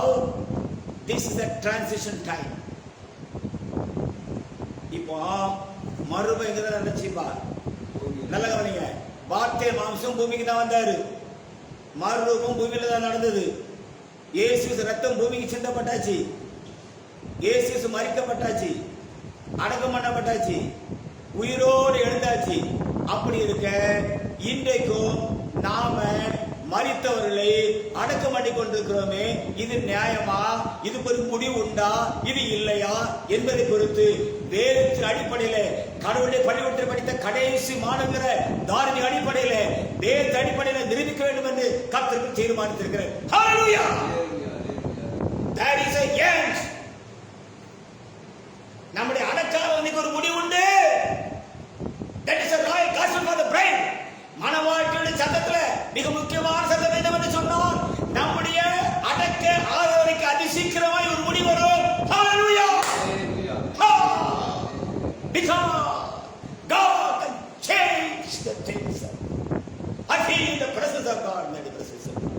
this is a transition time. இப்போ மறுபடியும் நினைச்சுப்பா, நல்ல கவனிங்க. வார்த்தை மாம்சம் பூமிக்கு தான் வந்தாரு, மறுரூபம் பூமியில தான் நடந்தது. இயேசு ரத்தம் பூமிக்கு சிந்தப்பட்டாச்சு, இயேசு மரிக்கப்பட்டாச்சு, அடக்கம் பண்ணப்பட்டாச்சு, உயிரோடு எழுந்தாச்சு. அப்படி இருக்க இன்றைக்கும் நாம மரித்தவர்களை அடக்கம் பண்ணி கொண்டிருக்கிறோமே, இது நியாயமா? இதுக்கு ஒரு முடிவு உண்டா, இது இல்லையா என்பதை குறித்து வேதத்தின் அடிப்படையில, கடவுளுடைய பள்ளிக்கூடத்தில் படித்த கடைசி மாணவர தார்மீக அடிப்படையில, வேத அடிப்படையில நிரூபிக்க வேண்டும் என்று கர்த்தர் தீர்மானித்திருக்கிறார். ஹalleluya! That is a end. நம்முடைய அடக்காரனுக்கு ஒரு முடிவு உண்டு. That is a royal gospel for the bride. மணவாட்டியுடைய சத்தத்துல மிக முக்கியமான சத்தம் என்னவென்று சொன்னால், நம்முடைய அடக்க ஆராதனைக்கு அதிசீக்கிரமாய் ஒரு முடிவு வரும். Hallelujah! Because God can change the things. I feel the presence of God, the presence of God.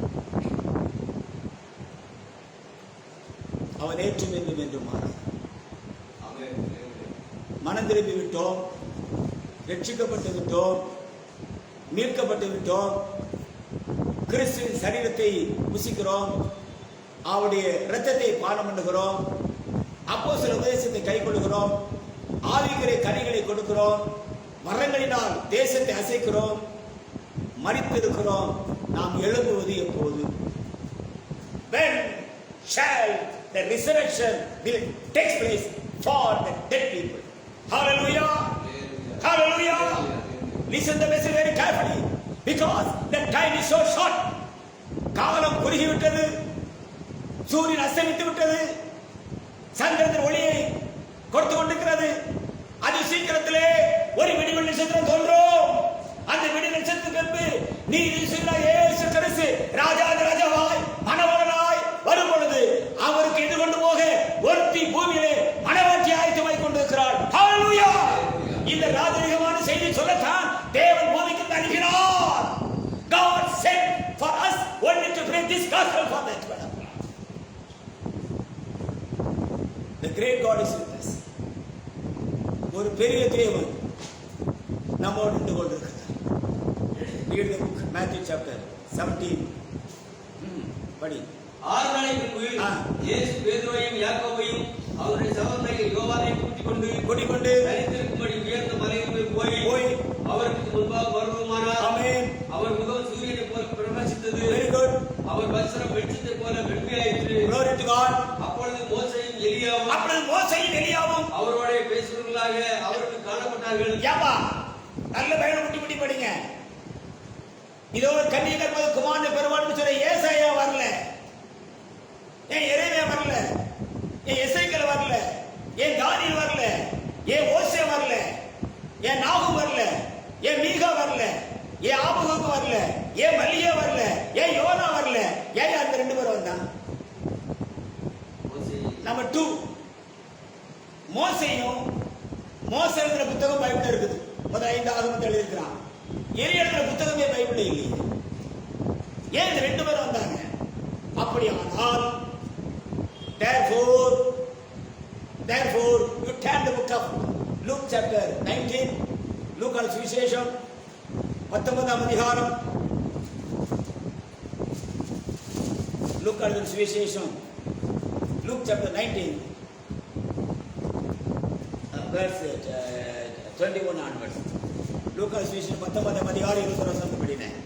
அவன் ஏற்று வேண்டும் என்று மாறான். மனம் திரும்பி விட்டோம், ரட்சிக்கப்பட்டு விட்டோம், மீட்கப்பட்டு விட்டோம், கிறிஸ்துவின் சரீரத்தை புசிக்கிறோம், அவருடைய இரத்தத்தை பானம் பண்ணுகிறோம், அப்போஸ்தலர் உபதேசத்தை கைக்கொள்கிறோம், ஆவிக்குரிய கனிகளை கொடுக்கிறோம், வரங்களினால் தேசத்தை அசைக்கிறோம், மரித்திருக்கிறோம். நாம் எழும்புவது எப்போது? When shall the resurrection will take place for the dead people? Hallelujah! Hallelujah! Listen the message very carefully, because the time is so short. காலம் குறுகி விட்டது, சூரியன் அஸ்தமித்து விட்டது, சந்திரன் ஒளியை கொடுத்து கொண்டிருக்கிறது. அது சீக்கிரத்திலே ஒரு விடிவெள்ளி நட்சத்திரம் தோன்றும். அந்த விடிவெள்ளி நட்சத்திரத்திற்கு நீதி இயேசு கிறிஸ்து ராஜாவாய் மணவாளனாய் வரும் பொழுது அவருக்கு எதிர்கொண்டு போக ஒருத்தி பூமியிலே மணவாட்டி ஆயத்தமாய் கொண்டிருக்கிறாள். ஹalleluya! இந்த ராஜரீகமான செய்தி சொல்லத்தான் தேவன் பூமிக்கு அனுப்பினார். God sent for us only to bring this gospel for the children. The great God is with us. ஒரு பெரிய தேவன் நம்மோடு இருந்து கொண்டிருக்கிறார். Read the book, Matthew chapter 17. படி. 6 நாளைக்கு முன்பு இயேசு பேதுருவையும் யாக்கோபையும் அவருடைய சகோதரனை யோவானையும் கூட்டிக் கொண்டு தரித்திருக்கும்படி உயர்ந்த மலையின் மேல் போய் அவருக்கு முன்பாக வருமானார். ஆமென். அவர் முகம் சூரியனைப் போல பிரகாசித்தது. Very good. அவர் வஸ்திரம் வெளிச்சத்தைப் போல வெண்மையாயிற்று. Glory to God. அப்பொழுது மோசேயும் எலியாவும் அவரோட பேசுகிறவர்களாக அவருக்கு காணப்பட்டார்கள். யாப்பா நல்ல பைபிள் முட்டி படிங்க. இதோ கன்னிகை போது குமாரனை பெறுவான்னு சொல்ற ஏசாயா வரல, ஏன் எரேமியா வரல, ஏன் எசேக்கியேல் வரல, ஏன் தானியேல் வரல, ஏன் ஓசியா வரல, ஏன் நாகூம் வரல, ஏன் மீகா வரல, ஏன் ஆபகுக்கு வரல, ஏன் மல்லியா வரல, ஏன் யோனா வரல, ஏன் அந்த ரெண்டு பேரும் வந்தான்? நம்பர் 2, மோசேயும் மோசே எழுதுற புத்தகம் பைபிள்ல இருக்குது. முதல் 5 ஆகமத்தில் எழுதியிருக்கிறான். எலியா எழுதுற புத்தகமே பைபிள்ல இல்லையே. ஏன் இந்த ரெண்டு பேரும் வந்தாங்க? அப்படியானால் therefore you turn the book of Luke chapter 19. லூக்கான சுவிசேஷம் 19ஆம் அதிகாரம். லூக்கான சுவிசேஷம் Luke chapter 19 verse 21 onwards. லூக்கான சுவிசேஷம் 19ஆம் அதிகாரம் 21 வசனம் படினேன்.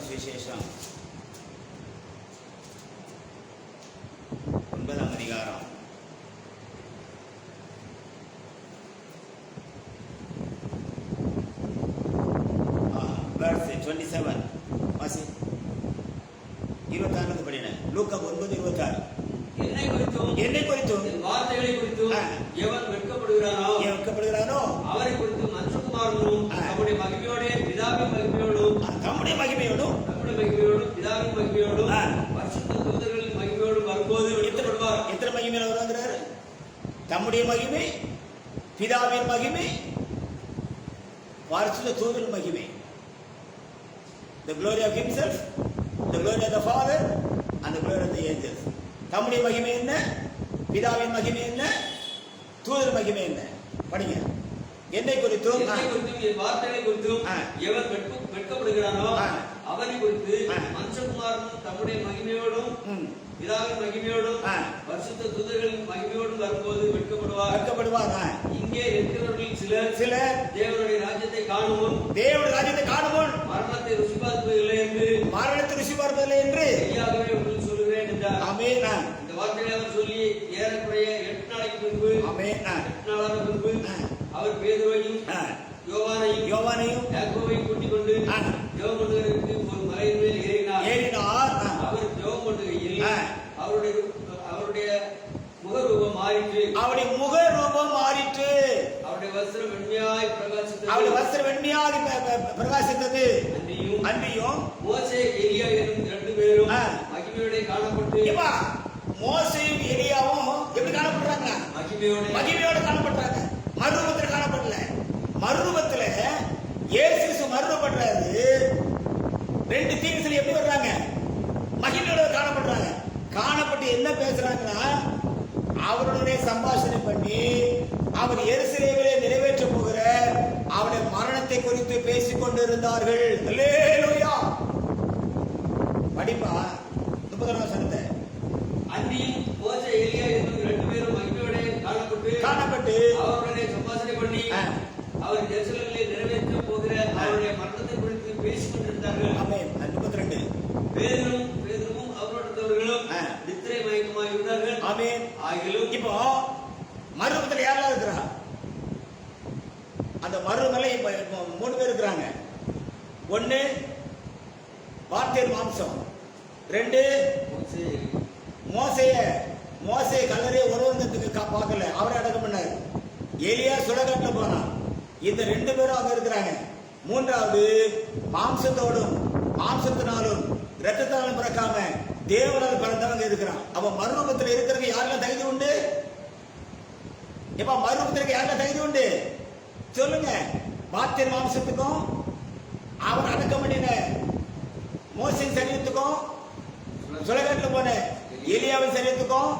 சுவிசேஷம் 9ஆம் அதிகாரம் verse 27 வாசி 26 படிங்க. லூக்கா 9:26. என்னை குறித்தும் என் வார்த்தைகளை குறித்தும் எவன் வெட்கப்படுகிறானோ அவரை குறித்து மனுஷகுமாரனும் தம்முடைய மகிமையோடும் பிதாவின் மகிமையோடும் பிதாவின் மகிமையோடும் மகிமையில வருவாங்கிறாரு. தம்முடைய மகிமை, பிதாவின் மகிமை, பரிசுத்த தூதரின் மகிமை. The glory of himself, the glory of the Father and the glory of the angels. தம்முடைய மகிமை என்ன, பிதாவின் மகிமை என்ன, தூதர் மகிமை என்ன? படிங்க. என்னை குறித்தும் என் வார்த்தைகளை குறித்தும் எவர் வெட்கப்படுகிறானோ அவனை குறித்து மனுஷகுமாரனும் தம்முடைய மகிமையோடும் பிதாவின் மகிமையோடும் பரிசுத்த தூதர்களின் மகிமையோடும் வரும்போது வெட்கப்படுவார். இங்கே இருக்கிறவர்களில் சிலர் தேவனுடைய ராஜ்யத்தை காணுமுன் மரணத்தை ருசி பார்ப்பதில்லை என்று மெய்யாகவே உங்களுக்கு சொல்லுகிறேன் என்றார். ஆமென். இந்த வார்த்தைகளை அவர் சொல்லி ஏறக்குறைய 8 நாளைக்கு பின்பு 8 நாளான பின்பு அவர் பேதுருவையும் யோவானையும் யாக்கோபையும் கூட்டிக் கொண்டு ஜெபம் பண்ணுவதற்கு ஒரு மலையின் மேல் ஏறினார். அவர் ஜெபம் பண்ணுகையில் அவருடைய முகரூபம் மாறிற்று. அவருடைய வஸ்திரம் வெண்மையாய் பிரகாசித்தது. அன்றியும் மோசே எலியா என்னும் 2 பேரும் மகிமையோட காணப்பட்டு. மோசேயும் எலியாவும் எப்படி காணப்படுறாங்க? மகிமையோட காணப்படுறாங்க. மறுரூபத்தில் காணப்படல. மறுரூபத்துல இயேசு மறுரூபப்படுறாரு. 2 தீர்க்கதரிசி எப்படி வர்றாங்க? மகிமையோட காணப்படுறாங்க. காணப்பட்டு என்ன பேசுறாங்கன்னா, அவருடைய சம்பாஷணை பண்ணி அவர் எருசலேமிலே நிறைவேற்ற போகிற அவருடைய மரணத்தை குறித்து பேசிக் கொண்டிருந்தார்கள். அல்லேலூயா. படிப்பா 30 வசனத்தை. அன்றியும் மோசே எலியா என்னும் 2 பேரும் மகிமையோட காணப்பட்டு அவருடைய சம்பாஷணை பண்ணி அவர் எருசலேமிலே நிறைவேற்ற போகிற அவருடைய மரணத்தை குறித்து பேசிக் கொண்டிருந்தார்கள். ஆமென். 32. பேதுருவும் அவரோடவர்களும் நித்திரை மயக்கமாய் இருந்தார்கள். ஆமென். ஆகிலும் இப்போ மறுரூபத்தில் யாரெல்லாம் இருக்கிறா? அந்த மறுரூபத்துல இப்ப 3 பேர் இருக்கிறாங்க. 1 வார்த்தையின் மாம்சம், 2 மோசே கல்லறையை ஒருவங்கத்துக்கு பார்க்கல, அவரை அடக்கம் பண்ணாரு. எலியா சுடகாட்டுல போனான். இந்த 2 பேரும் அங்க இருக்கிறாங்க. 3வது மாம்சத்தினாலும் இரத்தத்தினாலும் பிறக்காம தேவனால் பிறந்தவங்க இருக்கிறான். அவன் மறுரூபத்தில் இருக்கிறதுக்கு யாரெல்லாம் தகுதி உண்டு? இப்ப மறுரூபத்திற்கு யாரெல்லாம் தகுதி உண்டு சொல்லுங்க. வார்த்தையின் மாம்சத்துக்கும் அவர் அடக்கம் பண்ணின மோசேயின் சரீரத்துக்கும் சுடகாட்டுல போன எலியாவின் சரீரத்துக்கும்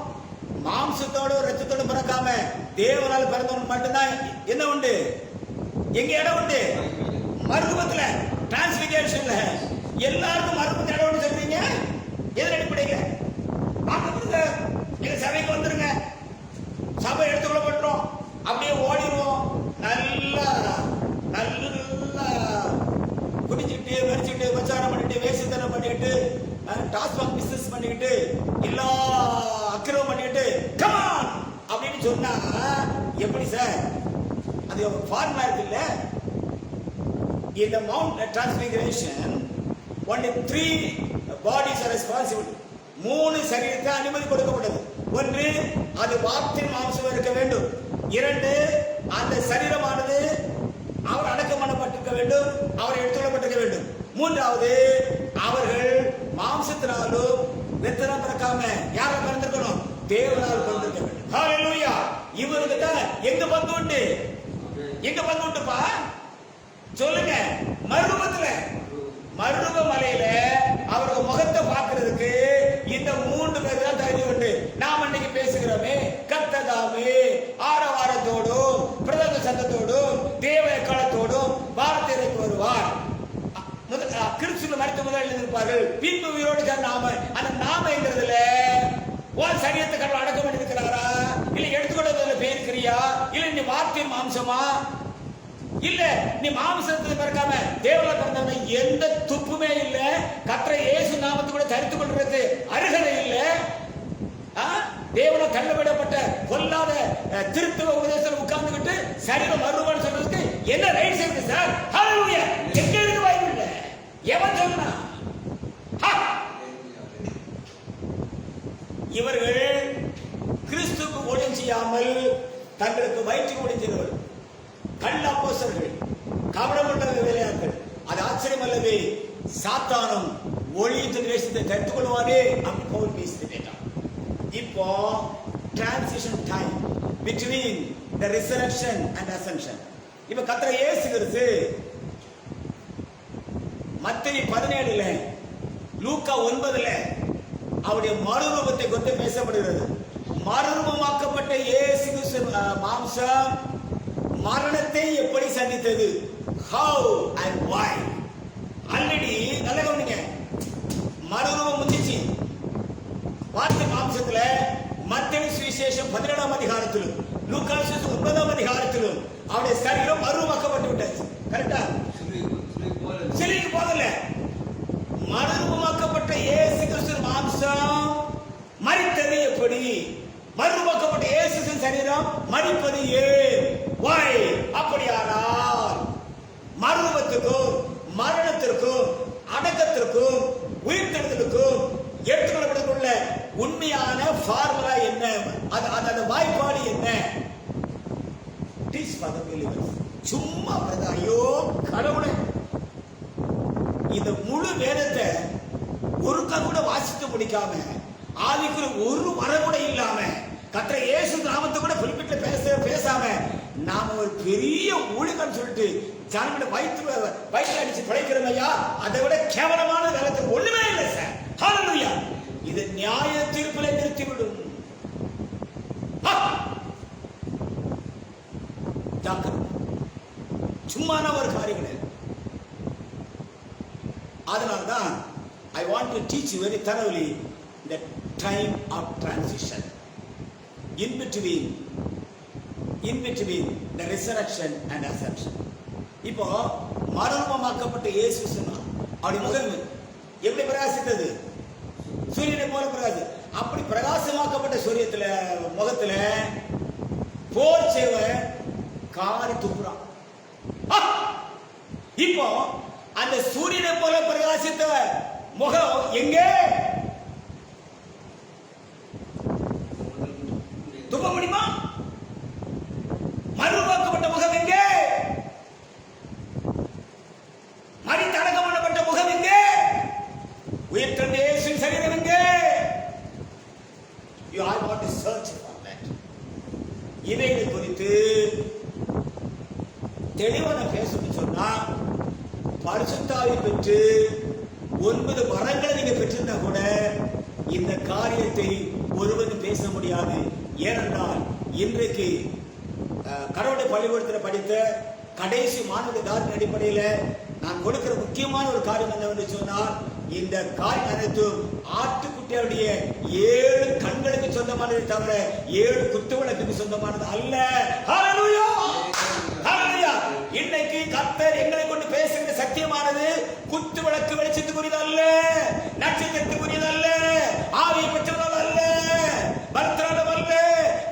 மாம்சத்தோட ரத்தத்தோட பிறக்காம தேவனால் பிறந்தவன் மட்டும்தான் என்ன உண்டு? எங்க இடம் உண்டு? மறுரூபத்துல, டிரான்ஸ்பிகேஷன்ல. எல்லாருக்கும் மறுரூபத்துல இடம் உண்டு சொல்றீங்க. எதன் அடிப்படையில்? வாங்க எங்க சபைக்கு வந்துருங்க, சபை எடுத்துக்கொள்ளப்பட்டோம், அப்படியே ஓடிடுவோம். நல்லா குடிச்சுட்டு வெறிச்சுட்டு பிரச்சாரம் பண்ணிட்டு வேசித்தனம் பண்ணிட்டு டாஸ்மாக் பிசினஸ் பண்ணிக்கிட்டு எல்லா அக்கிரமம் பண்ணிட்டு கமான் அப்படின்னு சொன்னா எப்படி சார்? அது ஃபார்முலா இருக்கு இல்ல? இந்த mount transfiguration only 3 bodies are responsible. 3 சரீரத்தை அனுமதி கொடுக்கப்பட்டது. 1 அது வார்த்தையின் மாம்சம் இருக்க வேண்டும். 2 அந்த சரீரமானது அவர் அடக்கம் பண்ணப்பட்டிருக்க வேண்டும், அவர் எடுத்துக்கொள்ளப்பட்டிருக்க வேண்டும். 3வது அவர்கள் மாம்சத்தினாலும் வெத்தனம் பிறக்காம யாரை பிறந்திருக்கணும்? தேவனால் பிறந்திருக்க வேண்டும். ஹalleluya. இவருக்கு தான் எங்க பங்கு உண்டு? எங்க பங்கு உண்டுப்பா சொல்லுங்க. மறுரூப மலையில அவருக்கு முகத்தை பார்க்கிறதுக்கு இந்த 3 பேர் தான் தகுதி உண்டு. நாம் அன்னைக்கு பேசுகிறோமே, கர்த்ததாமே ஆரவாரத்தோடும் பிரதம சத்தத்தோடும் தேவ காலத்தோடும் வார்த்தைக்கு வருவார். கிறிஸ்துவ மரித்த முதலில் இருப்பார்கள், பின்பு உயிரோடு நாம. அந்த நாமங்கிறதுல உன் சரீரத்தை கடவுள் அடக்கம் பண்ணி இருக்கிறாரா? இல்ல எடுத்துக்கொண்டதுல பேருக்கிறியா? இல்ல நீ வார்த்தையின் மாம்சமா? இல்ல நீ மாம்சத்துல பிறக்காம தேவல பிறந்தவன எந்த துப்புமே இல்ல. கர்த்தர் இயேசு நாமத்தை கூட தரித்துக் கொள்றது அருகதை இல்ல. தேவன கண்டுபிடப்பட்ட பொல்லாத திருத்துவ உபதேசத்தில் உட்கார்ந்துகிட்டு சரீரம் மறுரூபம் சொல்றதுக்கு என்ன ரைட்ஸ் இருக்கு சார்? ஹalleluya. எங்க இருக்கு பைபிள்ல? எவன் சொன்னா? இவர்கள் கிறிஸ்துவுக்கு ஊழியம் செய்யாமல் தங்களுக்கு வயிற்றுக்கு ஊழியம் கள்ள அப்போஸ்தலர்கள், கபடமுள்ள வேலையாட்கள். அது ஆச்சரியம் அல்லவே. சாத்தானும் ஒளியின் வேஷத்தை தடுத்துக் கொள்வானே அப்படி பவுல் பேசிட்டு கேட்டான். இப்போ transition time between the resurrection and ascension. இப்ப கர்த்தர் இயேசு கிறிஸ்து மத்தேயு 17ல லூக்கா 9ல அவருடைய மறுரூபத்தை குறித்து பேசப்படுகிறது. மறுரூபமாக்கப்பட்ட இயேசு கிறிஸ்து மாம்சம் மரணத்தை எப்படி சந்தித்தது, how and why. ஆல்ரெடி நல்ல கவனிங்க, மறுரூபம் முடிஞ்சிச்சு. வார்த்தை மாம்சத்துல மத்தேயு சுவிசேஷம் 17ஆம் அதிகாரத்திலும் லூக்கா சுவிசேஷம் 9ஆம் அதிகாரத்திலும் அவருடைய சரீரம் மறுரூபமாக்கப்பட்டு விட்டாச்சு. கரெக்டா? சிலைக்கு போகல. மறுரூபமாக்கப்பட்ட இயேசு கிறிஸ்து மாம்சம் மரித்தது எப்படி, மறுரூபமாக்கப்பட்ட இயேசு சரீரம் மரிப்பது ஏன், why. அப்படியானால் மறுரூபத்துக்கும் மரணத்திற்கும் அடக்கத்திற்கும் உயிர்த்தெழுதலுக்கும் ஏற்றுக்கொள்ளப்பட்டுள்ள உண்மையான ஃபார்முலா என்ன, அந்த வாய்ப்பாடு என்ன? சும்மா ஐயோ கடவுளே, இந்த முழு வேதத்தை ஒருக்கா கூட வாசித்து முடிக்காம, ஆதிக்குள்ள ஒரு வரம் கூட இல்லாம, கர்த்தர் இயேசு நாமத்தை கூட குறிப்பிட்டு பேசாம நாம ஒரு பெரிய ஊழியர்கள் சொல்லிட்டு ஜனங்களை வயிற்று அடிச்சு பிழைக்கிறோம் ஐயா. அதை விட கேவலமான வேதத்துக்கு ஒண்ணுமே இல்லை சார். ஹல்லேலூயா. இது நியாய தீர்ப்பிலே நிறுத்திவிடும். சும்மான ஒரு காரியங்கள். அதனால்தான் I want to teach you very thoroughly the time of transition in between the resurrection and ascension. இப்போ மறுரூபமாக்கப்பட்ட இயேசு சொன்னா அவருடைய முகம் எப்படி பிரகாசித்தது, சூரியனை போல பிரகாசி. அப்படி பிரகாசமாக்கப்பட்ட சூரியத்துல முகத்துல போர் செய்வன் காரி துப்புறான். இப்போ அந்த சூரியனை போல பிரகாசித்த முகம் எங்கே துப்ப முடியுமா? மறுரூபமாக்கப்பட்ட முகம் எங்கே, மரித்து அடக்கம் பண்ணப்பட்ட முகம் எங்கே, உயிர்த்தெழுந்த இயேசுவின் சரீரம் எங்கே? You are not to search for that. இவைகளை குறித்து தெளிவான பேசணும்னு சொன்னா, பரிசுத்தாவி பெற்று 9 வரங்களை நீங்க பெற்றிருந்தா கூட இந்த காரியத்தை ஒருவரும் பேச முடியாது. ஏனென்றால் இன்றைக்கு கடவுளை பள்ளிக்கூடத்தில் படித்த கடைசி மாணவ தாரின் அடிப்படையில் நான் கொடுக்கிற முக்கியமான ஒரு காரியம் என்னவென்று சொன்னால், இந்த காரியம் அனைத்தும் ஆட்டுக்குட்டியுடைய 7 கண்களுக்கு சொந்தமானது தவிர 7 குத்துவிளக்குக்கு சொந்தமானது அல்ல. ஹல்லேலூயா, ஹல்லேலூயா. இன்னைக்கு கர்த்தர் எங்களை கொண்டு பேசுகிற சத்தியமானது குத்துவிளக்கு வெளிச்சத்துக்குரியது அல்ல, நட்சத்திரத்துக்குரியது அல்ல, ஆவியை பெற்றவர்கள் அல்ல, பரத்ராடம் அல்ல,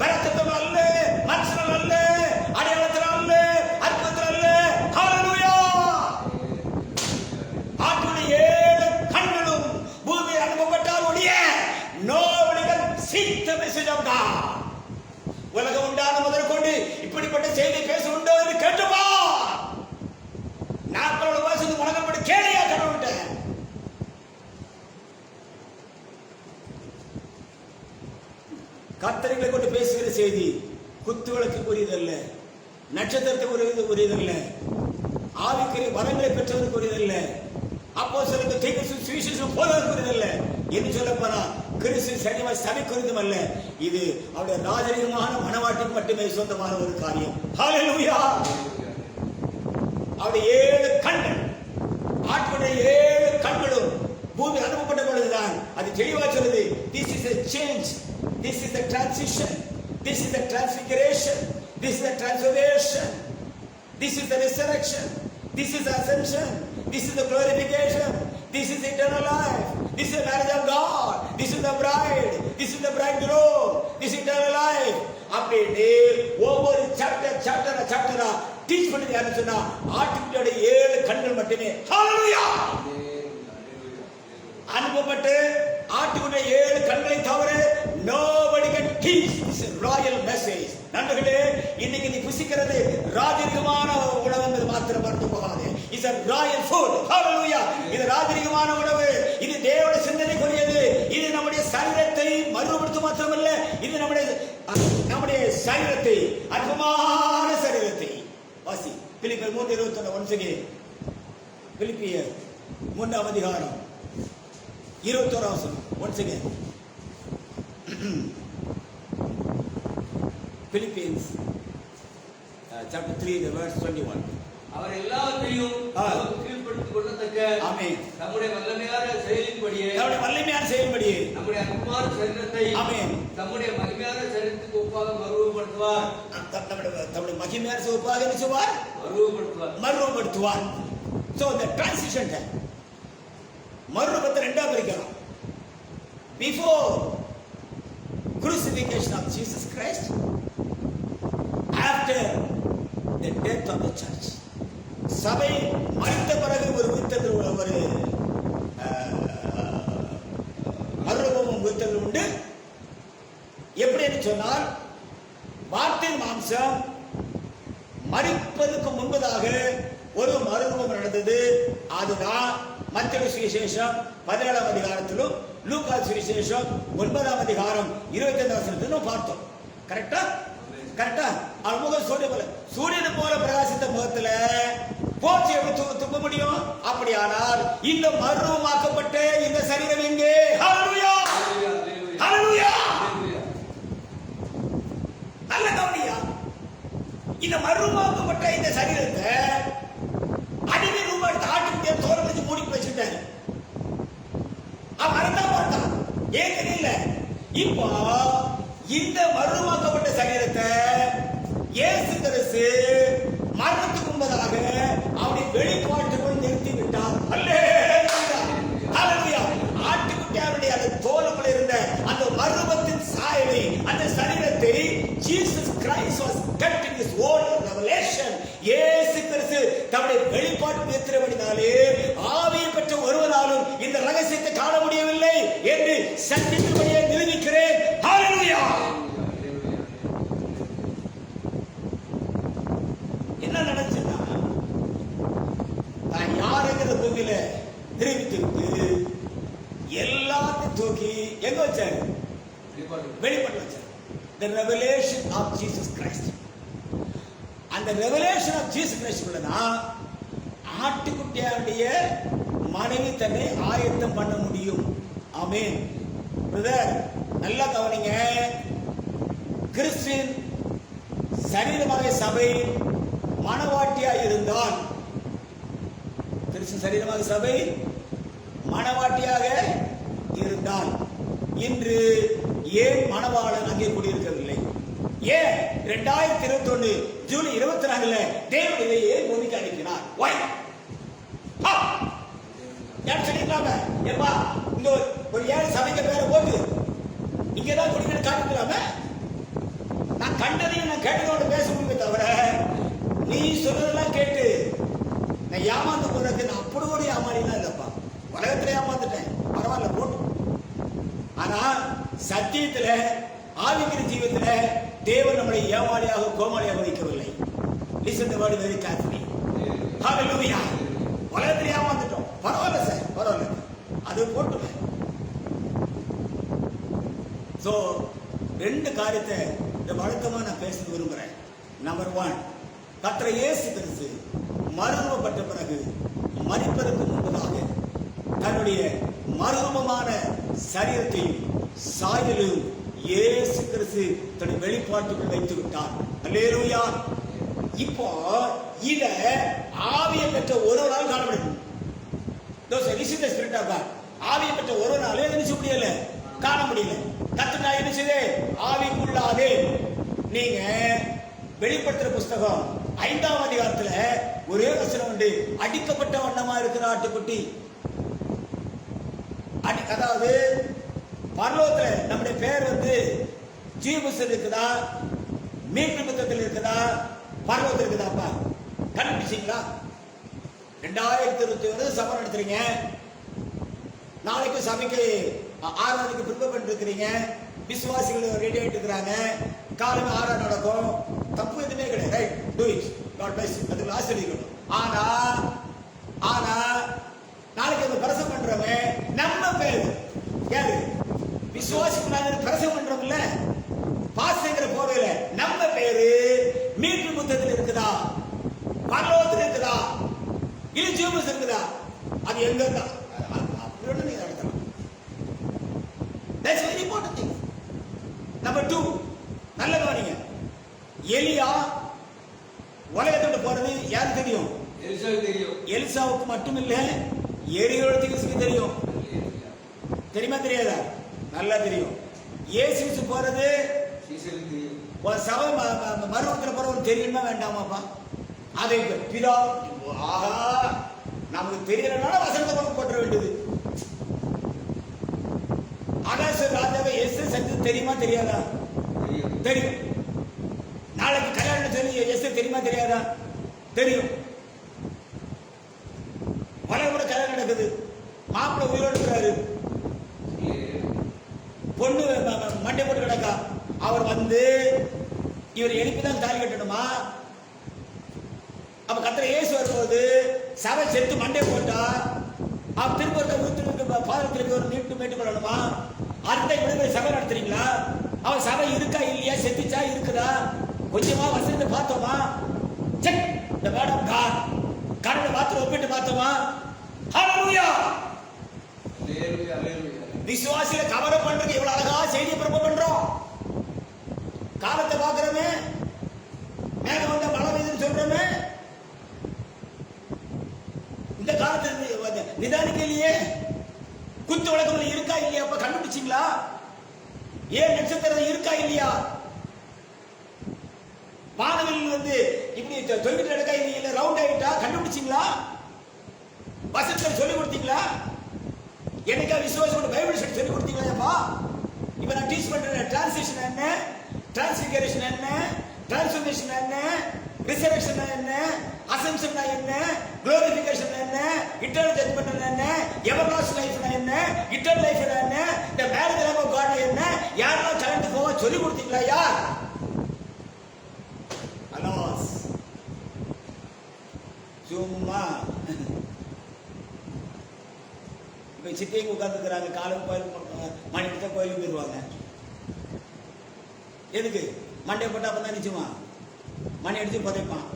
பரத்தத்தம் அல்ல, மனுஷனம் அல்ல, அடையாளத்தில் அல்ல, அற்புதத்தில் அல்ல. ஹல்லேலூயா. ஆட்டுடைய 7 கண்களும் பூமி அனுப்பப்பட்டால் ஒழிய nobody can see the message of God. உலகம் உண்டான முதற்கொண்டு இப்படிப்பட்ட செய்தி பேச உண்டோ என்று கேட்டுப்பா. 40 வருஷத்துக்கு முழங்கப்பட்டு கேளியா கடவுள்கிட்ட. கர்த்தர்களை கொண்டு பேசுகிற செய்தி குத்துவிளக்கு உரியதல்ல, நட்சத்திரத்துக்கு உரியதல்ல, ஆவிக்குரிய வரங்களை பெற்றவருக்கு உரியதல்ல, அப்போஸ்தலருக்கு தீர்க்க சுவிசேஷம் போதவருக்கு உரியதல்ல. என்று சொல்லப்போனா கிறிஸ்து சபைக்குரியதும் அல்ல. இது அவருடைய ராஜரீகமான மனவாட்டிக்கு மட்டுமே சொந்தமான ஒரு காரியம். ஹல்லேலூயா. அவருடைய 7 கண்கள், ஆட்டுடைய 7 கண்களும் பூமி அனுப்பப்பட்ட பொழுதுதான் அது தெளிவா சொல்லுது. This is a change, this is a transition, this is a transfiguration, this is a transformation, this is the resurrection, this is the ascension, this is the glorification, this is eternal life, this is the marriage of God, this is the bride, this is the bridegroom, this is eternal life. அப்படியே ஒவ்வொரு சாப்டரா teach பண்ணி யாருன்னு சொன்னா ஆட்டுக்குட்டியோட 7 கண்கள் மட்டுமே. ஹல்லேலூயா. அனுப்பப்பட்டு ஆட்டுக்குட்டியோட 7 கண்களை தவிர nobody can teach this royal message. நண்பர்களே, இன்னைக்கு நீ புசிக்கிறது ராஜரீகமான உணவு மாத்திரம் மறந்து போகாதே. It's a royal food. ஹalleluya. இது ராஜரீகமான உணவு. இது தேவனுடைய சிந்தனைக்குரியது. இது நம்முடைய சரீரத்தை மறுபடுத்தும் மாத்திரமல்ல, இது நம்முடைய சரீரத்தை, அற்புதமான சரீரத்தை. வாசி பிலிப்பியர் 3:21 once again. பிலிப்பியர் 3ஆம் அதிகாரம் 21ஆம் வசனம் once again. Philippians chapter 3 verse 21. அவர் எல்லாவற்றையும் கீழ்ப்படுத்திக் கொள்ளத்தக்க ஆமென் நம்முடைய வல்லமையான செயலின்படியே நம்முடைய அற்புதமான சரீரத்தை ஆமென் நம்முடைய மகிமையான சரீரத்துக்கு ஒப்பாக மறுரூபப்படுத்துவார். நம்முடைய மகிமையான ஒப்பாக என்ன செய்வார்? மறுரூபப்படுத்துவார். So the transition time மறுரூபத்தை ரெண்டா பிரிக்கலாம். Before crucifixion of Jesus Christ, after the death of the church. சபை மரித்த பிறகு ஒரு உயிர்த்தெழுதல், ஒரு மறுரூபமும் உயிர்த்தெழுதல் உண்டு. எப்படி என்று சொன்னால், வார்த்தை மாம்சம் மரிப்பதற்கு முன்பதாக ஒரு மறுரூபம் நடந்தது. அதுதான் மத்தேயு சுவிசேஷம் 17ஆம் அதிகாரத்திலும் லூக்கா சுவிசேஷம் 9ஆம் அதிகாரம் 25ஆம் வசனத்திலும் பார்த்தோம். கரெக்டா? அவர் முகம் சூரியனை போல பிரகாசித்த முகத்துல போச்சு எப்படி துப்ப முடியும்? அப்படியானால் இந்த மறுரூபமாக்கப்பட்ட இந்த சரீரம் எங்கே? ஹalleluya, ஹalleluya. நல்ல கவனியா, இந்த மறுரூபமாக்கப்பட்ட இந்த சரீரத்தை அடிமை ரூபா எடுத்து ஆட்டுக்குட்டியை தோலை வச்சு மூடி வச்சுட்டாரு. அவன் மறந்தான் பார்த்தான், ஏன் தெரியல. இப்போ இந்த மறுரூபமாக்கப்பட்ட சரீரத்தை இயேசு கிறிஸ்து மரணத்துக்கு முன்பதாக அவருடைய வெளிப்பாட்டுக்குள் நிறுத்தி விட்டார். அல்லேலூயா. ஆட்டுக்குட்டியாருடைய அந்த தோலுக்குள்ள இருந்த அந்த மறுரூபத்தின் சாயலை, அந்த சரீரத்தை Jesus Christ was kept in his own revelation. இயேசு கிறிஸ்து தம்முடைய வெளிப்பாட்டு நிறுத்தினபடினாலே ஆவியை பெற்ற ஒருவனாலும் இந்த ரகசியத்தை காண முடியவில்லை என்று சத்தியத்தின்படியே நிரூபிக்கிறேன். ஹalleluya. என்ன நடந்துச்சுன்னா, தான் யாருங்கிற பூமியில நிரூபித்து விட்டு எல்லாத்தையும் தூக்கி எங்க வச்சாரு? வெளிப்பாடு வச்சாரு. The revelation of Jesus Christ. அந்த revelation of Jesus Christ உள்ளதான் ஆட்டுக்குட்டியாருடைய மனைவி தன்னை ஆயத்தம் பண்ண முடியும். ஆமென். பிரதர் நல்லா கவனிங்க. கிறிஸ்துவின் சரீரமாக சபை மணவாட்டியாய் இருந்தால், கிறிஸ்து சரீரமாக சபை மணவாட்டியாக இருந்தால், இன்று ஏன் மணவாளன் அங்கே கூடியிருக்கவில்லை? ஏன் 2021 ஜூலை 24 தேவன் இதை ஏன் பூமிக்கு அனுப்பினார்? Why? யார் சொல்லிக்கலாமே, ஏப்பா இந்த ஒரு ஏழு சபைக்கு பேரை போட்டு இங்கதான் குடிக்கணும் காட்டுக்கலாமே. நான் கண்டதையும் நான் கேட்டதோட பேச முடியுமே தவிர, நீ சொல்றதெல்லாம் கேட்டு நான் ஏமாந்து போறதுக்கு நான் அப்படி கூட ஏமாறிலாம் இல்லப்பா. உலகத்துல ஏமாந்துட்டேன், பரவாயில்ல போட்டு. ஆனா சத்தியத்துல ஆவிக்கிற ஜீவத்துல தேவன் நம்மளை ஏமாளியாக கோமாளியாக வைக்கவில்லை. Listen the word very carefully. Hallelujah. உலகத்துல ஏமாந்துட்டோம், பரவாயில்ல சார், பரவாயில்ல, அது போட்டு. சோ ரெண்டு காரியத்தை இந்த வழக்கமா நான் பேச விரும்புறேன். நம்பர் 1, கர்த்தர் இயேசு கிறிஸ்து மறுரூபப்பட்ட பிறகு மரிப்பதற்கு முன்பதாக தன்னுடைய மறுரூபமான சரீரத்தையும் சாயலும் இயேசு கிறிஸ்து தன்னுடைய வெளிப்பாட்டுக்குள் வைத்து விட்டார். அல்லேலூயா. இப்போ இத ஆவியை பெற்ற ஒருவரால் காண முடியும். ஆவியை பெற்ற ஒருவராலே நினைச்ச முடியல, காண முடியல. கத்துட்டா என்ன செய்து ஆவிக்குள்ளாதே. நீங்க வெளிப்படுத்துற புஸ்தகம் 5ஆம் அதிகாரத்துல ஒரே வசனம் உண்டு, அடிக்கப்பட்ட வண்ணமா இருக்கிற ஆட்டுக்குட்டி. அதாவது பரலோகத்துல நம்முடைய பேர் ஜீவபுஸ்தகத்தில் இருக்குதா, மீட்பு புத்தகத்தில் இருக்குதா, பரலோகத்தில் இருக்குதாப்பா? கண்டுபிடிச்சீங்களா? 2021 சபை நடத்துறீங்க, நாளைக்கு சபைக்கு ஆராதனைக்கு ப்ரிப்பேர் பண்ணிட்டு இருக்கிறீங்க, விசுவாசிகள் ரெடி ஆயிட்டு இருக்கிறாங்க, காலையில் ஆராதனை நடக்கும், தப்பு எதுவுமே கிடையாது. Right, do it, God bless, அதுக்கு ஆசீர்வதிக்கணும். ஆனா ஆனா நாளைக்கு அந்த பிரசவம் பண்றவன் நம்ம பேரு யாரு? விசுவாசிக்கு பிரசவம் பண்றோம்ல, பாஸ்ங்கிற போர்வையில நம்ம பேரு மீட்பு புத்தகத்தில் இருக்குதா, பரலோகத்தில் இருக்குதா, இல்ல ஜீவஸ் இருக்குதா? அது எங்க இருக்கா? அப்படி நீங்க நடத்தலாம். That's very important thing. Number 2, நல்ல கவனிங்க. எலியா உலகத்தோட போறது யாருக்கு தெரியும்? எலிசாவுக்கு தெரியும். எலிசாவுக்கு மட்டும் இல்ல, எரியோளுக்கு தெரியும். தெரியுமா தெரியாதா? நல்லா தெரியும். இயேசுக்கு போறது சீசருக்கு தெரியும். சபை மறுபடியும் போறவங்க தெரியுமா வேண்டாமாப்பா? அதை பிதா ஆஹா நமக்கு தெரியறதுனால வசனத்தை கொண்டு போட்டுற வேண்டியது. ஆகாச ராஜாவை இயேசு செஞ்சது தெரியுமா தெரியாதா? தெரியும். நாளைக்கு கல்யாணம் சொல்லி இயேசு தெரியுமா தெரியாதா? தெரியும். பல கூட கல்யாணம் நடக்குது, மாப்பிள்ளை உயிரோடு இருக்கிறாரு, பொண்ணு மண்டை போட்டு கிடக்கா. அவர் வந்து இவர் எழுப்பிதான் தாலி கட்டணுமா? அப்ப கத்திர இயேசு வரும்போது சபை செத்து மண்டை போட்டா அவர் திருப்பி பாதத்திற்கு ஒரு மீட்டு மீட்டு கொள்ளணுமா? அந்த விடுதலை சபை நடத்துறீங்களா? அவர் சபை இருக்கா இல்லையா, செத்துச்சா இருக்குதா, கொஞ்சமா வசனத்தை பார்த்தோமா? செக் இந்த மேடம் கடவுளை பார்த்து ஒப்பிட்டு பார்த்தோமா? ஹல்லேலூயா. விசுவாசிகளை கவர பண்றதுக்கு இவ்வளவு அழகா செய்தி பிரபு பண்றோம். காலத்தை பாக்குறோமே, மேல வந்த மழை பெய்யுதுன்னு சொல்றோமே, இந்த காலத்துல நிதானிக்கலையே. குத்து வழக்கம் இருக்கா இல்லையா? அப்ப கண்டுபிடிச்சிங்களா? ஏன் நட்சத்திரம் இருக்கா இல்லையா? வானவில் வந்து இப்படி தொங்கிட்டு நடக்கா இல்லையா? ரவுண்ட் ஆயிட்டா கண்டுபிடிச்சிங்களா? வசனத்தை சொல்லி கொடுத்தீங்களா? என்னைக்கா விசுவாசோட பைபிள் சொல்லி கொடுத்தீங்களா? இப்ப நான் டீச் பண்றேன். டிரான்ஸ்லேஷன் என்ன, டிரான்ஸ்பிகரேஷன் என்ன, டிரான்ஸ்ஃபர்மேஷன் என்ன, ரிசரக்ஷன் என்ன, அசம்ப்ஷன் என்ன, குளோரிஃபிகேஷன் என்ன, இட்டர்னல் ஜட்ஜ்மென்ட் என்ன, எவர்லாஸ்டிங் லைஃப் என்ன, இட்டர்னல் லைஃப் என்ன, இந்த மேரேஜ் லைஃப் ஆஃப் காட் என்ன, யாரெல்லாம் கலந்து போக சொல்லி கொடுத்தீங்களா? யார்? அலாஸ் சும்மா இப்ப சித்தியங்க உட்கார்ந்துக்கிறாங்க. காலம் கோயிலுக்கு மணி எடுத்தா கோயிலுக்கு போயிருவாங்க. எதுக்கு? மண்டே போட்டா அப்பதான் நிச்சயமா மணி அடிச்சு புதைப்பான்.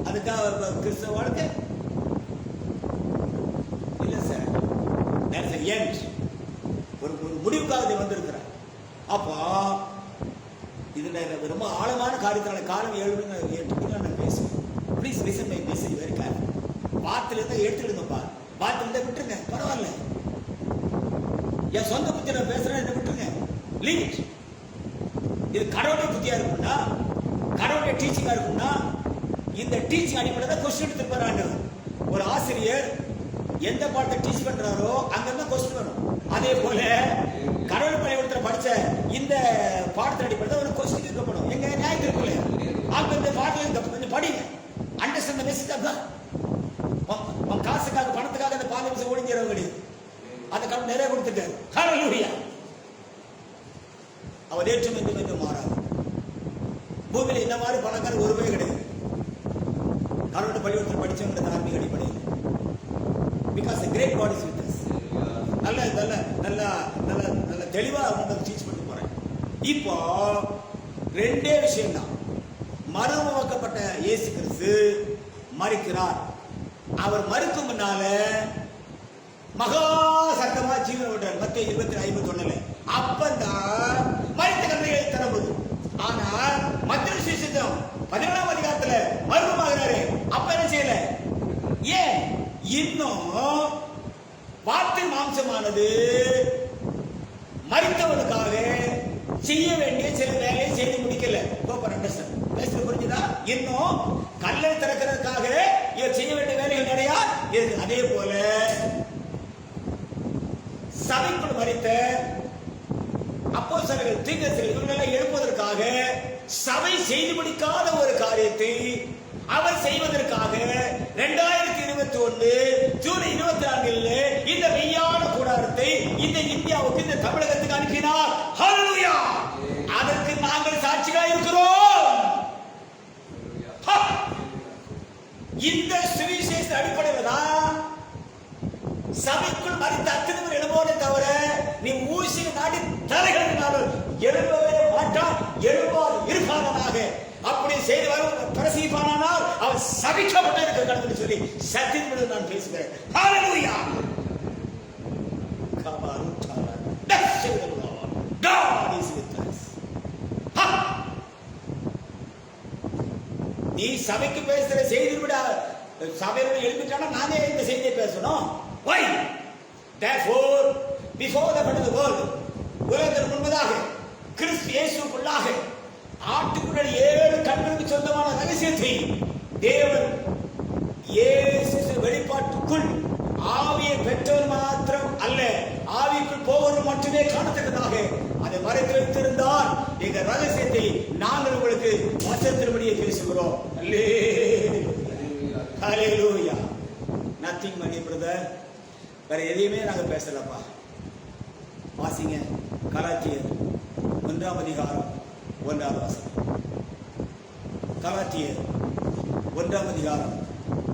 அதுக்காக கிறிஸ்தவ வாழ்க்கை இல்ல சார். ஒரு முடிவுக்காக வந்திருக்கிறார். அப்போ இதுல ரொம்ப ஆழமான காரியத்தினால காலம் 7 மணி 8 மணி நான் பேசுவேன். Please listen my message very clear. வார்த்தையில இருந்தா எடுத்துடுங்கப்பா, வார்த்தை இருந்தா விட்டுருங்க, பரவாயில்ல. என் சொந்த புத்தி நான் பேசுறேன், என்ன விட்டுருங்க, லீவ் இட். இது கடவுளுடைய புத்தியா இருக்கும்னா, கடவுளுடைய டீச்சிங்கா இருக்கும்னா, இந்த டீச்சிங் அடிப்படையில் தான் கொஸ்டின் எடுத்துருப்பாரு ஆண்டவர். ஒரு ஆசிரியர் எந்த பாடத்தை டீச் பண்றாரோ அங்கதான் கொஸ்டின் வரும். அதே போல கடவுள் பள்ளிக்கூடத்தில் படிச்ச இந்த பாடத்தின் அடிப்படையில் ஒரு கொஸ்டின் இருக்கப்படும். எங்க நியாயம் இருக்குல்ல, அங்க இந்த பாடத்தை கொஞ்சம் படிங்க, அண்டர்ஸ்டாண்ட் தி மெசேஜ். தான் காசுக்காக பணத்துக்காக அந்த பாலியம்ஸ் ஓடிஞ்சிடவும் கிடையாது. அந்த கடவுள் நிறைய கொடுத்துட்டாரு. ஹல்லேலூயா. அவர் ஏற்றும் என்று மாறாது. பூமியில இந்த மாதிரி பணக்கார ஒருவே கிடையாது. கடவுள் பள்ளிக்கூடத்தில் படிச்சவங்க தார்மீக அடிப்படையில். Because the great God is with us. நல்ல நல்ல நல்ல நல்ல நல்ல தெளிவா அவங்க டீச் பண்ணி போறேன். இப்போ ரெண்டே விஷயம் தான். மறுவாக்கப்பட்ட இயேசு கிறிஸ்து மரிக்கிறார். அவர் மறுக்கும் முன்னால மகா சத்தமா ஜீவன் விட்டார். மத்திய 20:51. அப்பதான் மரித்த கண்ணையை தரப்படுது. ஆனா மத்திய சுவிசேஷம் 17ஆம் அதிகாரத்துல மறுமாகிறாரு. அப்ப என்ன செய்யல? ஏன் இன்னும் வார்த்தை மாம்சமானது மரித்தவனுக்காக செய்ய வேண்டிய சில வேலையை செய்து முடிக்கல. பேசுறது புரிஞ்சுதா? இன்னும் கல்லை திறக்கிறதுக்காக இவர் செய்ய வேண்டிய வேலைகள் நிறைய இருக்கு. அதே போல சபைக்குள் மரித்த அப்போஸ்தலர்கள், தீர்க்கதரிசிகள் இவங்களெல்லாம் எழுப்புவதற்காக சபை செய்து முடிக்காத ஒரு காரியத்தை அவர் செய்வதற்காக 2021 ஜூலை 24 இந்த மெய்யான கூடாரத்தை இந்த இந்தியாவுக்கு, இந்த தமிழகத்துக்கு அனுப்பினார். ஹல்லேலூயா. அதற்கு நாங்கள் சாட்சிகளாக இருக்கிறோம். இந்த சுவிசேஷ அடிப்படையில் தான் சபைக்குள் மறித்த அத்தனை பேர் எழும்போதே தவிர நீ ஊசி நாடி தலைகளினாலும் எழும்பவே மாட்டான், எழும்பால் இருப்பானாக. அப்படி செய்து வரும் பிரசிப்பானால் அவன் சபிக்கப்பட்டு இருக்க கடவுள் சொல்லி சத்தியத்தில் நான் பேசுகிறேன். ஹalleluya. God is with us. நீ சபைக்கு பேசுற செய்தி விட சபையோட எழுப்பிட்டானா நானே இந்த செய்தியை பேசணும். Why? Therefore, before the end of the world, உலகத்திற்கு முன்பதாக கிறிஸ்து இயேசுவுக்குள்ளாக ஆட்டுக்குடல் 7 கண்களுக்கு சொந்தமான ரகசியத்தை தேவன் இயேசு வெளிப்பாட்டுக்குள் ஆவியை பெற்றவர் மாத்திரம் அல்ல, ஆவிக்குள் போவர் மட்டுமே காணத்தக்கதாக அதை மறைத்து வைத்திருந்தால் இந்த ரகசியத்தை நாங்கள் உங்களுக்கு வசனத்தின்படியே பேசுகிறோம். ஹalleluya. Nothing my brother. வேற எதையுமே நாங்க பேசலப்பா. வாசிங்க கலாத்தியர் 1ஆம் அதிகாரம் 1ஆம் வசனம். கலாத்தியர் 1ஆம் அதிகாரம்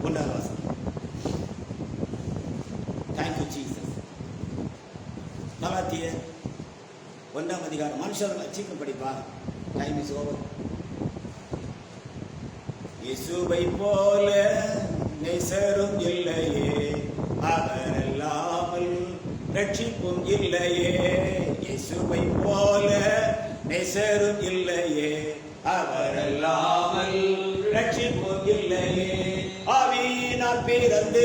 1ஆம் வசனம். Thank you Jesus. கலாத்தியர் 1ஆம் அதிகாரம். மனுஷர்கள் சீக்கிரம் படிப்பா, டைம் இஸ் ஓவர். இயேசுவை போல நேசரும் இல்லையே, அவரல்லாமல் ரட்சிப்பும் இல்லையே. இயேசுவை போல நேசரும் இல்லையே, அவரல்லாமல் ரட்சிப்பும் இல்லையே. ஆவியினால் பிறந்து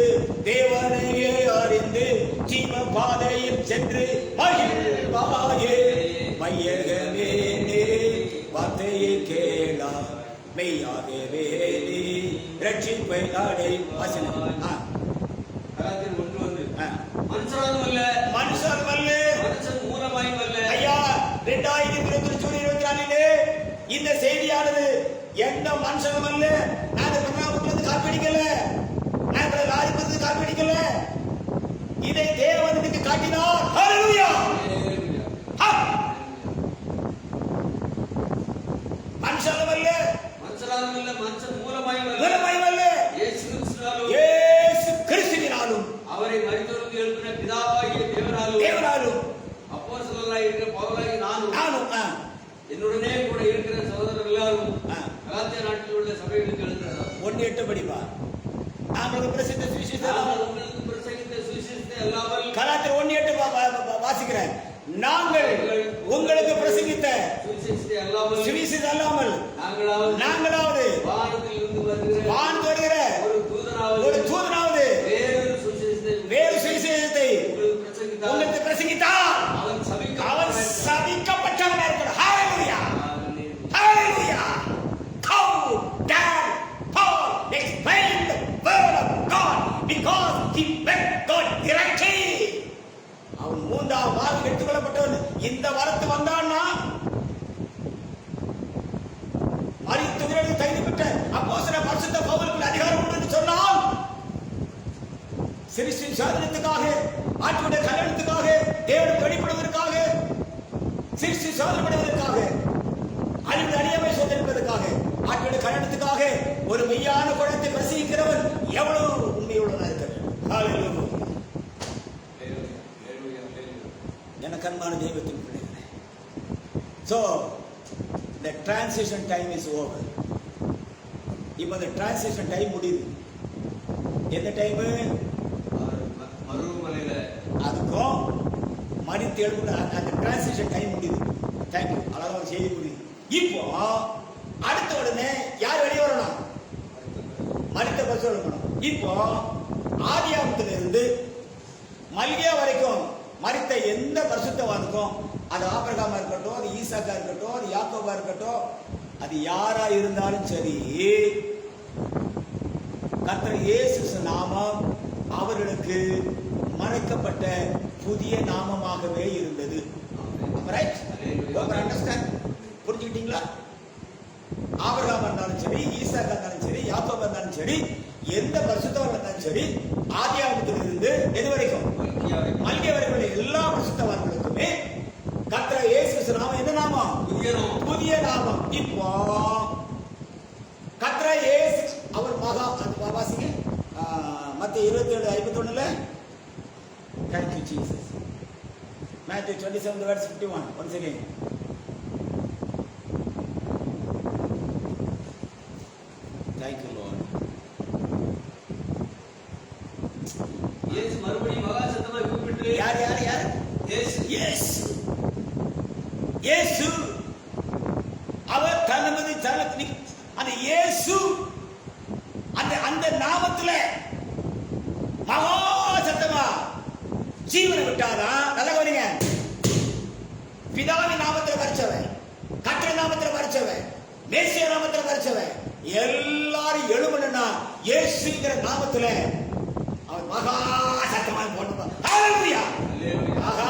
தேவனையே அறிந்து ஜீவ பாதையில் சென்று மகிழ்வாயே. மையகமே வார்த்தையை கேளா, மெய்யாகவே நீ ரட்சிப்பை அடை. வசனம் கலாத்தியர் 1 மனுஷராலும் அல்ல, மனுஷரும் அல்ல, மனுஷன் மூலமாயும் அல்ல. ஐயா 2023 ஜூன் 24 இந்த செய்தியானது எந்த மனுஷனும் அல்ல. நான் பிரணாமத்திலிருந்து காப்பிடிக்கல, நான் ராஜபுரத்துக்கு காப்பிடிக்கல. இதை தேவனுக்கு காட்டினார். ஹalleluya. மனுஷனும் அல்ல, மனுஷராலும் அல்ல, மனுஷன் மூலமாயும் அல்ல, மூலமாயும் அல்ல, இயேசு கிறிஸ்துவினாலும் அவரை மரித்தோருக்கு எழுப்பின பிதாவாகிய தேவனாலும் அப்போஸ்தலராய் இருக்கிற பவுலாகிய நானும் என்னுடனே கூட இருக்கிற சகோதரர் எல்லாரும் கலாத்திய நாட்டில் உள்ள சபைகளுக்கு எழுதுகிறார். 1:8 படிப்பா. நாங்கள் பிரசித்த சுவிசேஷத்தை உங்களுக்கு பிரசங்கித்த சுவிசேஷத்தை அல்லாமல் கலாத்தியர் 1:8 வாசிக்கிறேன். நாங்கள் உங்களுக்கு பிரசங்கித்த சுவிசேஷத்தை அல்லாமல் நாங்களாவது வானத்திலிருந்து வருகிற ஒரு தூதனாவது வேறு சுவிசேஷத்தை உங்களுக்கு பிரசங்கித்தார் அவன் சபிக்கப்பட்டவனாக இருக்கிறான். ஹalleluya. Hallelujah. How dare Paul explain the word of God because he met God directly. அவன் 3ஆம் வாரம் எடுத்துக்கொள்ளப்பட்டவன். இந்த வரத்து வந்தான்னா மரித்து உயிரோடு கைது பெற்ற அப்போஸ்தலர் பரிசுத்த பவுலுக்கு அதிகாரம் உண்டு என்று சொன்னால் சிறிய சாதனத்துக்காக, ஆட்டுடைய கல்யாணத்துக்காக, தேவனுக்கு வெளிப்படுவதற்காக, சிறிய சாதனைப்படுவதற்காக, அழிவு அழியாமை சோதனைப்பதற்காக, ஆட்டுடைய கல்யாணத்துக்காக ஒரு மெய்யான குழந்தை பிரசவிக்கிறவன் எவ்வளவு உண்மையுள்ளதாக இருக்கிறான். எனக்கு அன்பான தெய்வத்தின் பிள்ளைகளே, so the transition time is over. இப்போ the transition time முடியுது. எந்த டைம்? மறுமலையில அதுக்கும் மரித்து எழுப்புற அந்த டிரான்சிஷன் டைம் முடியுது. தேங்க்யூ. அழகாக செய்தி முடியுது. இப்போ அடுத்த உடனே யார் வெளியே வரணும்? மரித்த பரிசு எழுப்பணும். இப்போ ஆதியாகமத்தில் இருந்து மல்கியா வரைக்கும் மரித்த எந்த பரிசுத்தவானுக்கும், அது ஆபிரகாமா இருக்கட்டும், அது ஈசாக்கா இருக்கட்டும், அது யாக்கோபா இருக்கட்டும், அது யாரா இருந்தாலும் சரி, கர்த்தர் இயேசு நாமம் அவர்களுக்கு மறைக்கப்பட்ட புதிய நாமமாகவே இருந்தது. புரிஞ்சுக்கிட்டீங்களா? ஆபிரகாம் இருந்தாலும் சரி, ஈசாக்கா இருந்தாலும் சரி, யாக்கோபா இருந்தாலும் சரி, எந்த பரிசுத்தவான் இருந்தாலும் சரி, ஆதியாகமத்தில் இருந்து எது வரைக்கும் மல்கியா வரைக்கும் எல்லா பரிசுத்தவான்களுக்குமே கர்த்தர் இயேசு நாமம் என்ன நாமம்? புதிய நாமம். இப்போ கர்த்தர் இயேசு அவர் மகா வாசி மத்திய 27:51. Thank you, Jesus. Matthew 27:51. Once again. Thank you, Lord. இயேசு மறுபடியும் மகா சத்தமாய் கூப்பிட்டு, யார் இயேசு அவர் தனது அந்த இயேசு அந்த நாமத்துல மகா சத்தமா ஜீவனை விட்டாரா? நல்ல கவனிங்க. பிதாவின் நாமத்தில் வரிச்சவன், கர்த்தர் நாமத்தில் வரிச்சவன், மேசியா நாமத்தில் வரிச்சவன் எல்லாரும் எழுமணும்னா இயேசுங்கிற நாமத்துல அவர் மகா சத்தமா போட்டு ஹalleluya. ஆஹா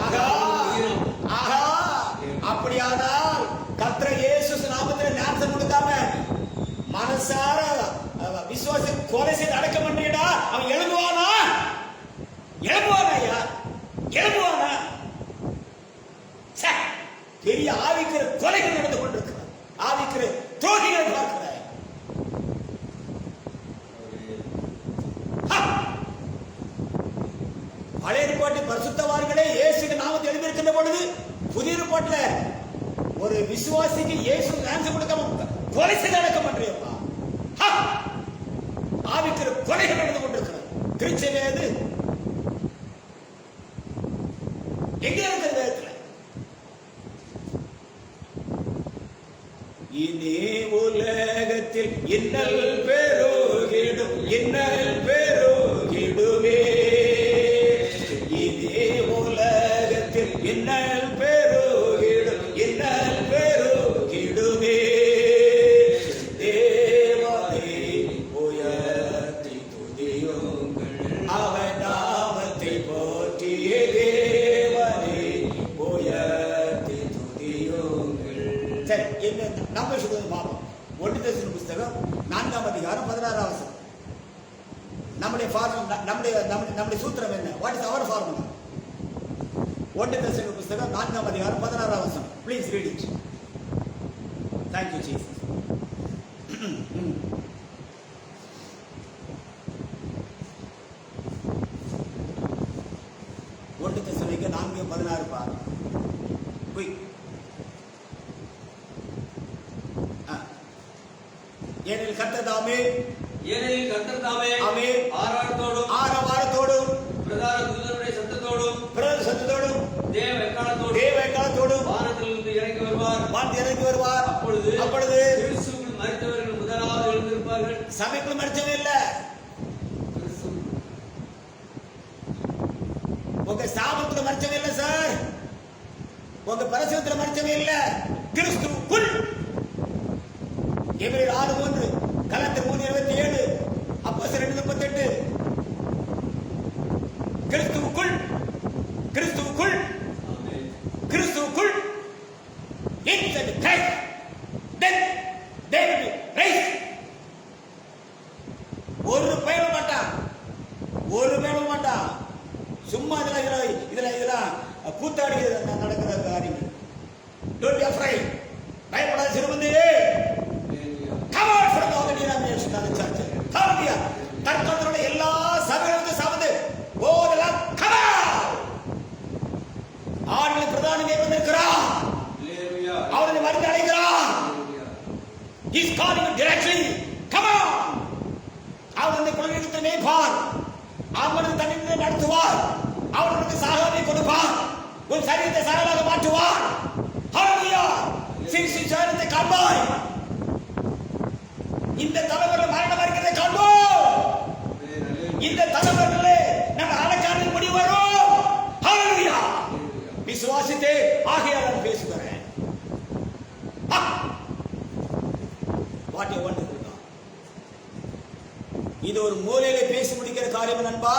ஆஹா ஆஹா. அப்படியானால் கர்த்தர் இயேசு நாமத்தில் ஞானம் கொடுக்காம மனசார விசுவாசி கொலை செய்து அடக்கம் பண்றியடா, அவன் எழுதுவானா? எழுதுவானா? பெரிய ஆவிக்கிற கொலைகள் நடந்து கொண்டிருக்கிறார், ஆவிக்கிற துரோகிகளை பார்க்கிறார். பழைய ஏற்பாட்டில் பரிசுத்தவான்களே இயேசுவின் நாமத்தை எழுதியிருக்கின்ற பொழுது, புதிய ஏற்பாட்டில் ஒரு விசுவாசிக்கு இயேசு ஞானம் கொடுக்காம கொலை செய்து அடக்கம் பண்றியப்பா. ஆவிக்கிற கொலைகள் நடந்து கொண்டிருக்கிறார். திருச்சபை அது எங்க இருக்கிற வேதத்துல? இனி உலகத்தில் இன்னல் பெருகிடும், இன்னல் பெருகிடுமே. இனி உலகத்தில் இன்னல் பெருகிடும், இன்னல் பெருகிடுமே. தேவனை உயர்த்தி துதியுங்கள், அவன் நாமத்தை போற்றியே தேவனை உயர்த்தி துதியுங்கள். சரி, என்ன நம்ம சொல்றது பாப்போம். 1 தெசலோனிக்கேயர் புத்தகம் 4ஆம் அதிகாரம் 16ஆம் வசனம். நம்முடைய சூத்திரம் என்ன? What is our formula? 1 தெசலோனிக்கேயர் புத்தகம் 4ஆம் அதிகாரம் 16ஆம் வசனம். Please read it. Thank you, Jesus. 1 தெசலோனிக்கேயர் 4:16 பாரு. குயிக். ஏனெனில் கர்த்தர் தாமே ஆரவாரத்தோடும் பிரதான தூதனுடைய சத்தத்தோடும் தேவ எக்காளத்தோடும் வானத்திலிருந்து இறங்கி வருவார். அப்பொழுது கிறிஸ்துவுக்குள் மரித்தவர்கள் முதலாவது எழுந்திருப்பார்கள். சபைக்குள் மரிச்சவன் இல்ல, உங்க சாபத்துல மரிச்சவன் இல்ல சார், உங்க பரிசுத்தத்துல மரிச்சவன் இல்ல, கிறிஸ்துவுக்குள். எபிரேயர் 6:1, கலாத்தியர் 3:27, அப்போஸ்தலர் 2:38. கிறிஸ்துவுக்குள் inside Christ, then they will be raised. ஒரு பயணம் மாட்டான். சும்மா இதெல்லாம் கூத்தாடி நடக்கிற காரியங்கள். Don't be afraid. பயப்படாத சிறுமந்தே. Come out from all the denominations of the church. Hallelujah. தற்காலத்துல எல்லா சபைகளுக்கும் சாமந்து போதெல்லாம் come out. ஆண்களை பிரதானமே வந்திருக்கிறார். Hallelujah. அவரை மறுத்து அழைக்கிறார். He is calling you directly. Come on. அவர் அந்த குழந்தைகளுக்கு மேய்ப்பார், அவனுக்கு தன்னை நடத்துவார், அவனுக்கு சாகாவை கொடுப்பார், உன் சரீரத்தை சகலாக மாற்றுவார். Hallelujah. சிறுசி சரீரத்தை காண்பாய். இந்த தலைவர்கள் மரணம் வருகிறதை காண்போம். இந்த தலைவர்களே நம்ம அலக்காரின் முடிவு வரும். Hallelujah. விசுவாசித்தே ஆகையால் பேசுகிறேன். What a wonderful God. இது ஒரு மூலையில பேசி முடிக்கிற காரியம் நண்பா.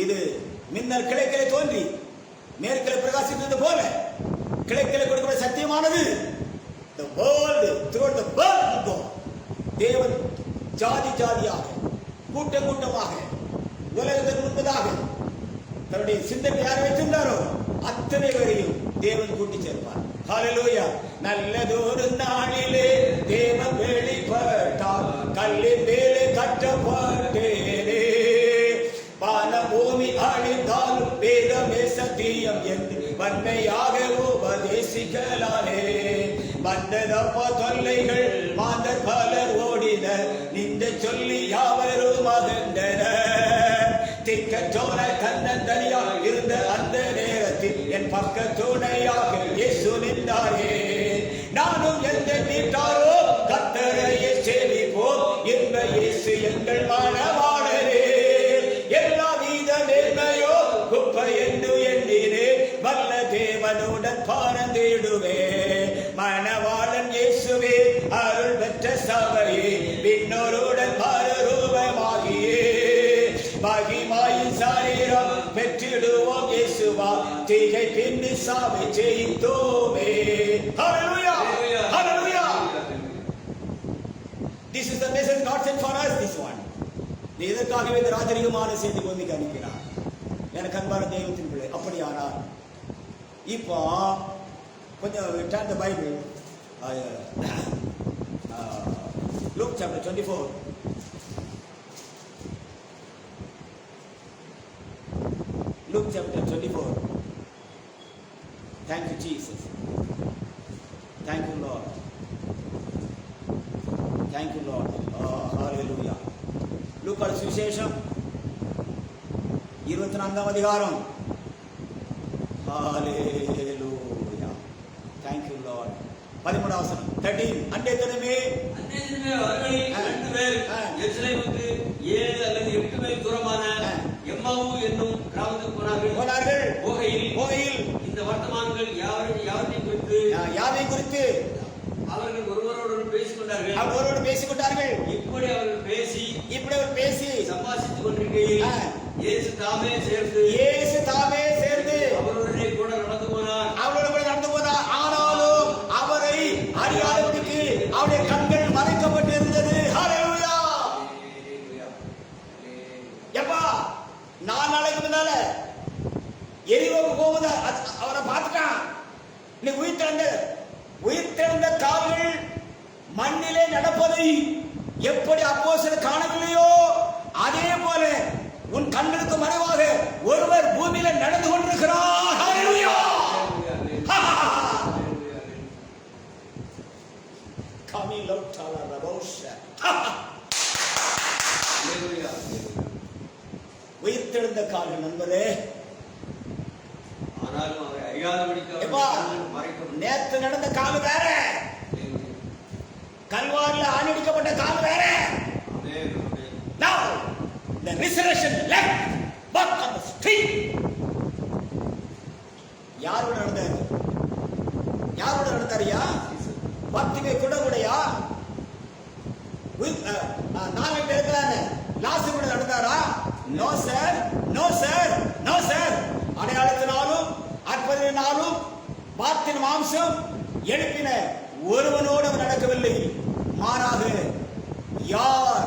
இது மின்னல் கிழக்கிலே தோன்றி மேற்கிலே பிரகாசித்தது போல கிழக்கிலே கொடுக்கிற சத்தியமானது. The world, throughout the world of God, தேவன் ஜாதி ஜாதியாக கூட்டம் கூட்டமாக உலகத்திற்கு முன்பதாக தன்னுடைய சிந்தனை யார் வைத்திருந்தாரோ அத்தனை பேரையும் தேவன் கூட்டி சேர்ப்பார். ஹalleluya. நல்லதொரு நாளிலே தேவன் வெளிப்பட்டார், கல்லின் மேலே கட்டப்பட்டேனே. வான பூமி அழிந்தாலும் வேதமே சத்தியம் என்று வன்மையாக உபதேசிக்கலானே. வந்ததப்பா தொல்லைகள் மாந்தர் பலர் ஓடின, நின்ற சொல்லி யாவரும் அகன்றனர். திக்கற்றோர தன்னந்தனியா இருந்த அந்த நேரத்தில் என் பக்க துணையாக இயேசு நின்றாரே. நானும் எந்த நீட்டாரோ கர்த்தரையே சேவிப்போம், என்ப இயேசு எங்கள் மனவாளரே. எல்லா வீத நேர்மையோ குப்பை என்று எண்ணினே, வல்ல தேவனுடன் பாரந்திடுவே. மனவாளன் இயேசுவே அருள் பெற்ற சபையே, விண்ணோருடன் மறுரூபமாகியே மகிமாயின் சரீரம் பெற்றிடுவோம் இயேசுவா, தீகை பின்னி சாவை ஜெயித்தோமே. ஹalleluya, hallelujah. This is the message God sent for us, this one. நீ இதற்காகவே இந்த ராஜரீகமான செய்தி பூமிக்கு அனுப்பினார். எனக்கு அன்பான தெய்வத்தின் பிள்ளை, அப்படியானால் இப்போ கொஞ்சம் turn the Bible, Luke chapter 24. Luke chapter 24. Thank you, Jesus. Thank you, Lord. Thank you, Lord. Oh, hallelujah. Luke சுவிசேஷம் 24ஆம் அதிகாரம். Hallelujah. Thank you, Lord. 13ஆம் வசனம். 13. அன்றைய தினமே அவர்களில் 2 பேர் எருசலேமுக்கு 7 அல்லது 8 மைல் தூரமான எம்மாவு என்னும் கிராமத்துக்கு போனார்கள். போகையில் இந்த வர்த்தமான்கள் யாவரையும் குறித்து அவர்கள் ஒருவரோடு பேசிக் கொண்டார்கள். இப்படி அவர்கள் பேசி சம்பாஷித்துக் கொண்டிருக்கையில் இயேசு தாமே சேர்ந்து அவருடனே கூட நடந்து போனார். ஆனாலும் அவரை அறியாதபடிக்கு அவருடைய கண்கள் மறைக்கப்பட்டிருந்தது. ஹalleluya. எப்பா 4 நாளைக்கு முன்னால எரிகோவுக்கு போகும்போது அவரை பார்த்துட்டான். நீ உயிர்த்தெழுந்த கால்கள் மண்ணிலே நடப்பதை எப்படி அப்போஸ்தலர் காணவில்லையோ, அதே போல உன் கண்களுக்கு மறைவாக ஒருவர் பூமியில நடந்து கொண்டிருக்கிறார். ஹalleluya. உயிர்த்தெழுந்த கால்கள் நண்பரே, ஆனாலும் அவரை அறியாதபடிக்கு நேற்று நடந்த கால் வேற, கல்வாரில் ஆணிடிக்கப்பட்ட கால் வேற. Now the resurrection left back on the street. யாரோட நடந்தாரியா? பத்திமே கூடயா? நாங்கள் இருக்கிறாங்க. லாஸ்ட் கூட நடந்தாரா? No sir. அடையாளத்தினாலும் அற்புதத்தினாலும் பார்த்தின் மாம்சம் எழுப்பின ஒருவனோடு அவர் நடக்கவில்லை. மாறாக யார்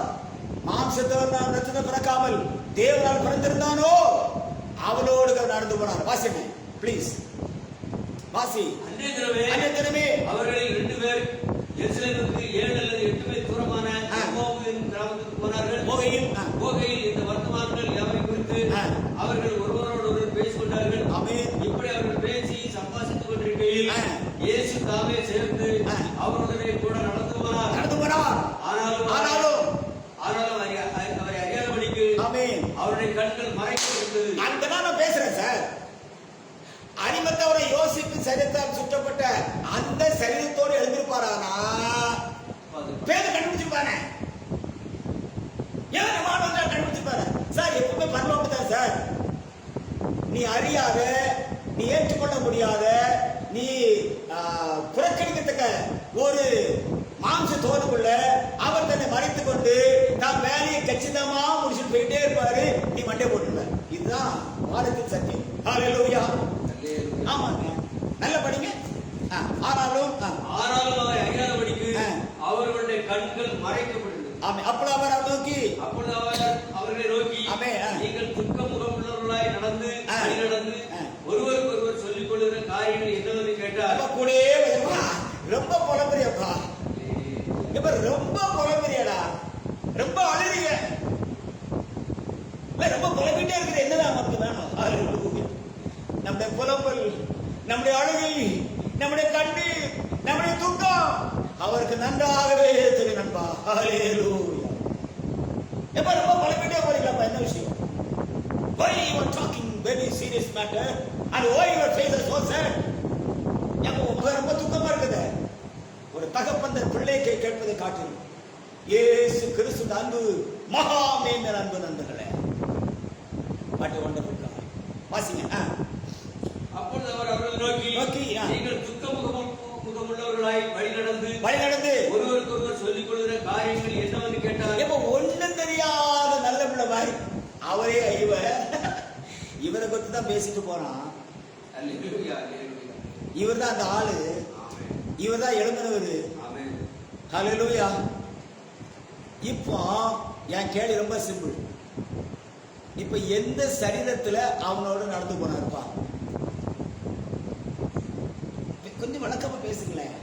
மாம்சத்தை பிறக்காமல் தேவனால் பிறந்திருந்தானோ அவனோடு நடந்து போனார். வாசிங்க ப்ளீஸ். வாசி. அன்றைய தினமே அவர்களில் 2 பேர் எருசலேமுக்கு 7 அல்லது 8 மைல் தூரமான எம்மாவு என்னும் கிராமத்துக்கு போனார்கள். போகையில் இந்த வர்த்தமான்கள் யாவரையும் குறித்து அவர்கள் ஒருவரோடு ஒருவர் பேசிக் கொண்டார்கள். இப்படி அவர்கள் பேசி சம்பாஷித்துக் கொண்டிருக்கையில் இயேசு தாமே சேர்ந்து அவருடனே கூட நடந்து போனார். ஆனாலும் அவரை அறியாதபடிக்கு அவருடைய கண்கள் மறைக்கப்பட்டது. அங்கதான் நான் பேசுறேன் சார். அடிமத்தவரை யோசிப்பு சரீரத்தால் சுற்றப்பட்ட அந்த சரீரத்தோடு எழுந்திருப்பாரானா பேரு கண்டுபிடிச்சிருப்பானே. ஏன் கண்டுபிடிச்சிருப்பாரு சார்? எப்பவுமே பரலோகம் தான் சார். நீ அறியாத, நீ ஏற்றுக்கொள்ள முடியாத, நீ புறக்கணிக்கத்தக்க ஒரு மாம்ச தோலுக்குள்ள அவர் தன்னை மறைத்துக் கொண்டு தான் வேலையை கச்சிதமா முடிச்சுட்டு போயிட்டே இருப்பாரு. நீ மண்டே போட்டுருவ. இதுதான் வாதத்தின் சத்தியம். ஹalleluya. ஆமாங்க, நல்ல படிங்க. ஆனாலும் அவரை அறியாதபடிக்கு அவர்களுடைய கண்கள் மறைக்கப்பட்டது. அப்பொழுது அவர் அவர்களை நோக்கி நீங்கள் துக்க முகம் உள்ளவர்களாய் நடந்து ஒருவருக்கு ஒருவர் சொல்லிக் கொள்ளுகிற காரியங்கள் என்னவென்று கேட்டார். ரொம்ப புலம்புரியப்பா, இப்ப ரொம்ப புலம்புரியடா. ரொம்ப அழுறீங்க, ரொம்ப புலம்பிட்டே இருக்கிற, என்னதான் நமக்கு வேணும்? ஹalleluya. நம்முடைய புலம்பல், நம்முடைய அழுகை, நம்முடைய கண்ணீர், நம்முடைய துக்கம் அவருக்கு நன்றாகவே தெரியும் நண்பா. ஹalleluya. எப்ப ரொம்ப புலம்பிட்டே போறீங்களா? என்ன விஷயம்? Why you are talking very serious matter and why your face is so sad? ரொம்ப துக்கமா இருக்குது. ஒரு தகப்பன் பிள்ளையை கேட்பதை காட்டிலும் இயேசு கிறிஸ்து அன்பு மகாமேன்மையான அன்பு நண்பர்களே. பாட்டு வண்டர்ஃபுல் காட். வாசிங்க. அப்பொழுது அவர் அவர்களை நோக்கி நீங்கள் துக்க முகமுள்ளவர்களாய் வழி நடந்து ஒருவருக்கொருவர் சொல்லிக் கொள்கிற காரியங்கள் என்னவென்று கேட்டார். இப்ப ஒண்ணும் தெரியாத நல்ல பிள்ளை மாதிரி அவரே இவரை பத்தி தான் பேசிட்டு போறான். இவர் தான் அந்த ஆளு, இவர் தான் எழுந்தினவர். ஹalleluya. இப்போ என் கேள்வி ரொம்ப சிம்பிள். இப்ப எந்த சரீரத்துல அவனோட நடந்து போனாருப்பா? கொஞ்சம் வழக்கமா பேசுங்களேன்.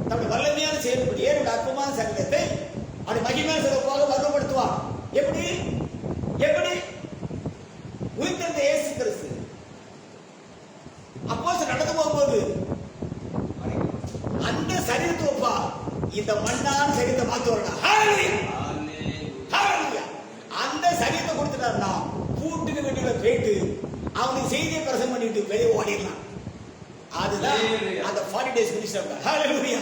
நம்முடைய வல்லமையான செயல்படி ஏன் அற்பமான சரீரத்தை அப்படி மகிமையான சிறப்பாக வர்க்கப்படுத்துவான். எப்படி எப்படி உயிர்த்தெழுந்த இயேசு கிறிஸ்து அப்போஸ்தலர் நடந்து போகும்போது அந்த சரீரத்தை ஒப்பா இந்த மண்ணான சரீரத்தை மாத்துவாங்க. அந்த சரீரத்தை கொடுத்துட்டாருன்னா கூட்டுக்கு வீட்டுல போயிட்டு அவனுக்கு செய்தியை பிரசங்கம் பண்ணிட்டு வெளியே ஓடிடலாம். அதுதான் அந்த 40 days மினிஸ்ட்ரி. ஹalleluya.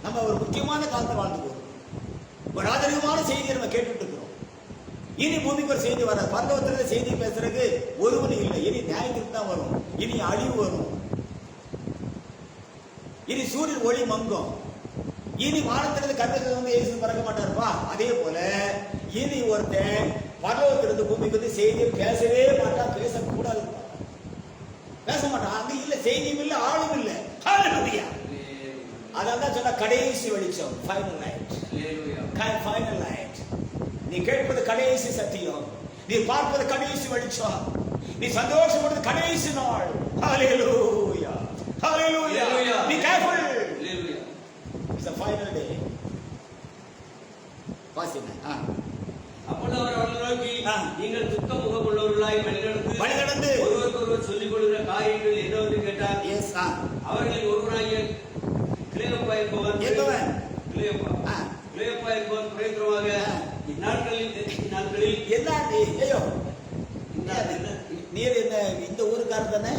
நம்ம ஒரு முக்கியமான காலத்தை வாழ்ந்து போறோம். ஒரு ஆதரவான செய்தியை நம்ம கேட்டுட்டு இருக்கிறோம். இனி பூமிக்கு ஒரு செய்தி வர, பரலோகத்துல செய்தி பேசுறதுக்கு ஒருவனும் இல்லை. இனி நியாயத்துக்கு தான் வரும், இனி அழிவு வரும், இனி சூரியன் ஒளி மங்கும், இனி வானத்திலிருந்து கர்த்தர் வந்து இயேசு பறக்க மாட்டாருப்பா. அதே போல இனி ஒருத்தன் பரலோகத்திலிருந்து பூமிக்கு வந்து செய்தியை பேசவே மாட்டான், பேசக்கூடாது, பேச மாட்டான். அங்க இல்ல செய்தியும் இல்லை, ஆளும் இல்லை. ஹalleluya. அதான் சொன்ன கடைசி வெளிச்சம், ஃபைனல் லைட். Final light. நீ கேட்பது கடைசி சத்தியம், நீ பார்ப்பது கடைசி வெளிச்சம், நீ சந்தோஷப்படுறது கடைசி நாள். ஹalleluya. ஹalleluya. Be careful. Hallelujah. It's a final day. வாசிங்க. அப்பொழுது அவர் அவர்களை நோக்கி நீங்கள் துக்க முகமுள்ளவர்களாய் வழி நடந்து ஒருவருக்கொருவர் சொல்லிக் கொள்கிற காரியங்கள் என்னவென்று கேட்டார். அவர்களில் ஒருவராகிய கிளேயோப்பா என்பவன் பிரேத்திரமாக இந்நாட்களில் நீர் என்ன இந்த ஊருக்காரர் தானே?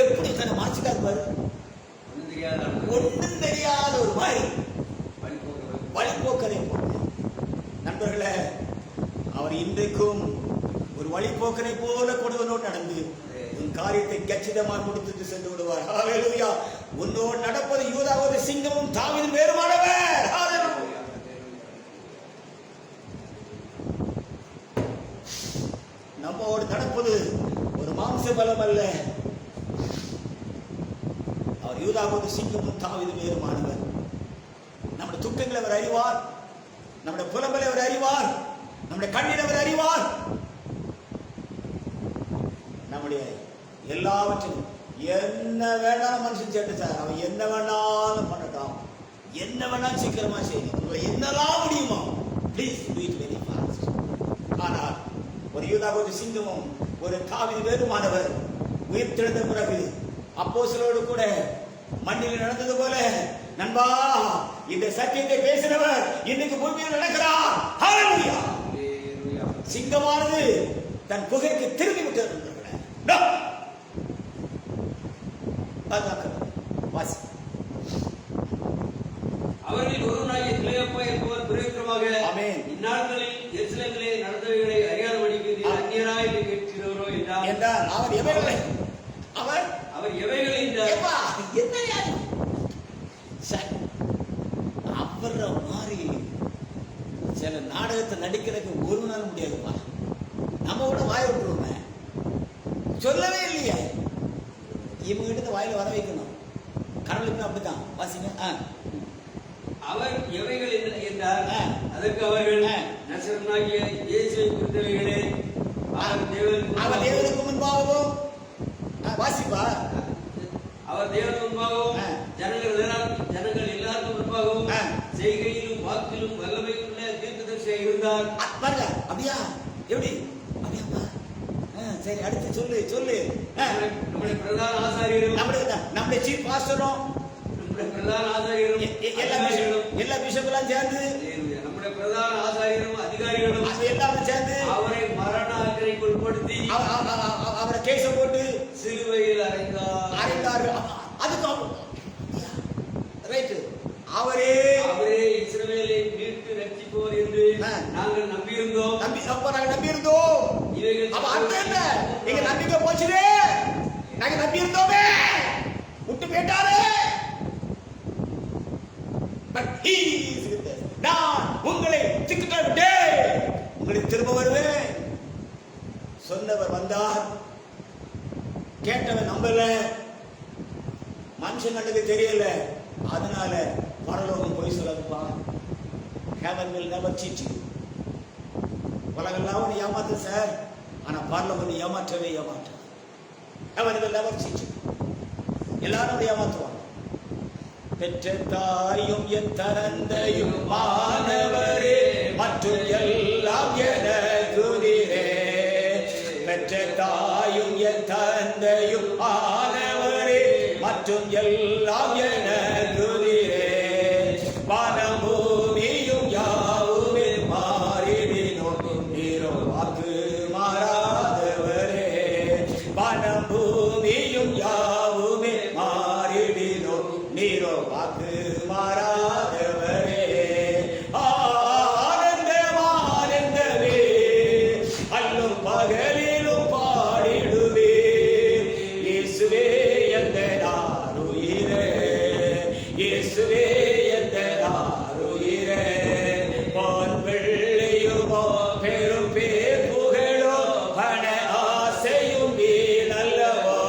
எப்படி தானே மாசிக்காரு பாரு, ஒன்றும் தெரியாத ஒரு மாதிரி வழிபோக்கரை போல. நண்பர்களே, அவர் இன்றைக்கும் ஒரு வழிபோக்கரை போல கொடுவனோடு நடந்து உன் காரியத்தை கச்சிதமாக முடித்துட்டு சென்று விடுவார். ஹalleluya. உன்னோடு நடப்பது யூதாவோட சிங்கமும் தாவீதும் வேறுமானவர். ஹalleluya. நம்மோடு நடப்பது ஒரு மாம்ச பலம் அல்ல. அவர் யூதாவோட சிங்கமும் தாவீதும் வேறுமானவர். நம்முடைய துக்கங்களை அவர் அறிவார், நம்முடைய புலம்பலை அவர் அறிவார், நம்முடைய கண்ணீரை அவர் அறிவார். நம்முடைய எல்லாவற்றையும் என்ன வேணாலும் மனுஷன் சேர்த்து சார், அவன் என்ன வேணாலும் பண்ணட்டும், என்ன வேணாலும் சீக்கிரமா செய்யும், உங்களை என்னெல்லாம் முடியுமோ please do it very fast. ஆனால் ஒரு யூதாவோட சிங்கமும் ஒரு தாவீது வேறுமானவர் உயிர்த்தெழுந்த பிறகு அப்போஸ்தலரோடு கூட மண்ணில் நடந்தது போல நண்பா இந்த சத்தியத்தை பேசினவர் இன்னைக்கு பூமியில் நடக்கிறார். ஹalleluya. சிங்கமானது தன் குகைக்கு திரும்பி விட்டது. அவர்களில் ஒருவனாகிய கிளேயோப்பா என்பவர் பிரேத்திரமாக இந்நாட்களில் எருசலேமிலே நடந்தவைகளை அறியாதபடிக்கு நீர் அந்நியராய் கேட்கிறவரோ என்றார். அவர் எவைகளை அவர மாதிரி சில நாடகத்தை நடிக்கிறதுக்கு ஒரு நாள் முடியாதுப்பா. நம்ம கூட வாய விட்டுருவோமே, சொல்லவே இல்லையே, இவங்க கிட்ட வாயில வர வைக்கணும். கடவுளுக்கு அப்படித்தான். வாசிங்க. அவர் எவைகள் என்றார். அதற்கு அவர்கள் நசரேயனாகிய இயேசுவை குறித்தவைகளே, அவர் தேவனுக்கு முன்பாகவும் வாசிப்பா. அவர் தேவன் முன்பாகவும் ஜனங்கள் எல்லாருக்கும் முன்பாகவும் செய்கையிலும் வாக்கிலும் வல்லமை உள்ள தீர்க்கதரிசியாக இருந்தார். பாருங்க, அப்படியா? எப்படி? அப்படியாப்பா? சரி, அடுத்து சொல்லு. நம்முடைய பிரதான ஆசாரியரும் நம்முடைய சீஃப் பாஸ்டரும் நம்முடைய பிரதான ஆசாரியரும் எல்லா பிஷப்லாம் சேர்ந்து நம்முடைய பிரதான ஆசாரியரும் அதிகாரிகளும் எல்லாரும் சேர்ந்து அவரை மரண ஆக்கினைக்கு உட்படுத்தி அவரை கேஸ போட்டு சிலுவையில் அறைந்தார். அதுக்கு ரைட், அவரே இஸ்ரவேலை மீட்டு ரட்சிப்பவர் என்று நாங்கள் நம்பியிருந்தோம். இவைகள் அப்ப அர்த்தம் என்ன? எங்க நம்பிக்கை போச்சுதே, நாங்க நம்பியிருந்தோமே, விட்டு போயிட்டாரே. But he is with us. நான் உங்களை உங்களை திரும்ப வருவேன். சொன்னவர் வந்தார், கேட்டவன் நம்பல, மனுஷன் கண்டது தெரியல, அதனால பரலோகம் போய் சொல்லப்பா. Heaven will never cheat you. உலகெல்லாம் உன்னை ஏமாத்து சார், ஆனா பரலோகம் ஏமாற்றவே ஏமாற்ற. Heaven will never cheat you. எல்லாரும் ஏமாற்றுவாங்க. பெற்ற தாயும் என் தந்தையும் மாணவரே மற்றும் எல்லாம் எனக்கு நீரே. பெற்ற தாயும் என் தந்தையும் மாணவரே மற்றும் எல்லாம் எனக்கு நீரே. வானபூமியும் யாவுமே மாறிடினோம், நீரோ வாக்கு மாறாதவரே. வானபூமியும் யாவுமே மாறிடினோம், நீரோ வாக்கு மாறாதவரே. ஆனந்தமானந்தமே அல்லும் பகலிலும் பாடிடுவே. இயேசுவே எந்த நாருயிரே, இயேசுவே எந்த நாருயிரே. பொன் வெள்ளியுமோ பெரும் பேர் புகழோ பண ஆசையும் வீணல்லவோ.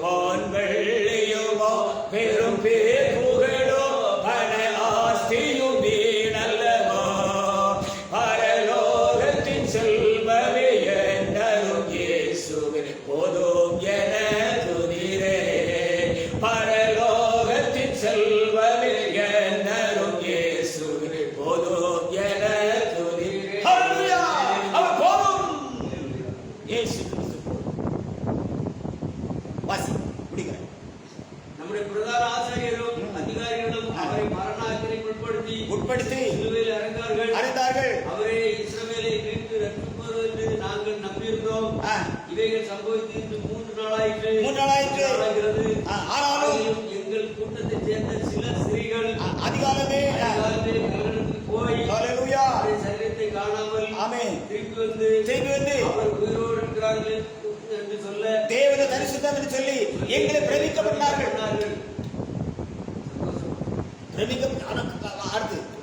பொன் வெள்ளியுமோ பெரும் பேர் புகழோ பண ஆசையும் வீணல்லவோ. பரலோகத்தின் செல்வமே என்னரும் இயேசுவே போதும் எனக்கு நீரே. பரலோகத்தின் செல்வமே என்னரும் இயேசுவே போதும் எனக்கு நீரே. ஹல்லேலூயா! அவர் போதும், இயேசு கிறிஸ்து போதும். வாசி முடிக்கிறேன். நம்முடைய பிரதான ஆசாரியரும் அதிகாரிகளும் அவரை மரண ஆக்கினைக்கு உட்படுத்தி சிலுவையில் அறைந்தார்கள். அவரே இஸ்ரவேலை மீட்டு ரட்சிப்பவர் என்று நாங்கள் நம்பியிருந்தோம். இவைகள் சம்பவித்து 3 நாளாயிற்று. ஆனாலும் எங்கள் கூட்டத்தைச் சேர்ந்த சில ஸ்திரீகள் அதிகாலமே நகரத்துக்கு போய் அவருடைய சரீரத்தை காணாமல் திருப்பி வந்து அவர் உயிரோடு இருக்கிறார்கள் என்று சொல்ல தேவனை தரிசித்தார் என்று சொல்லி எங்களை பிரமிக்கப்பட்டார்கள்.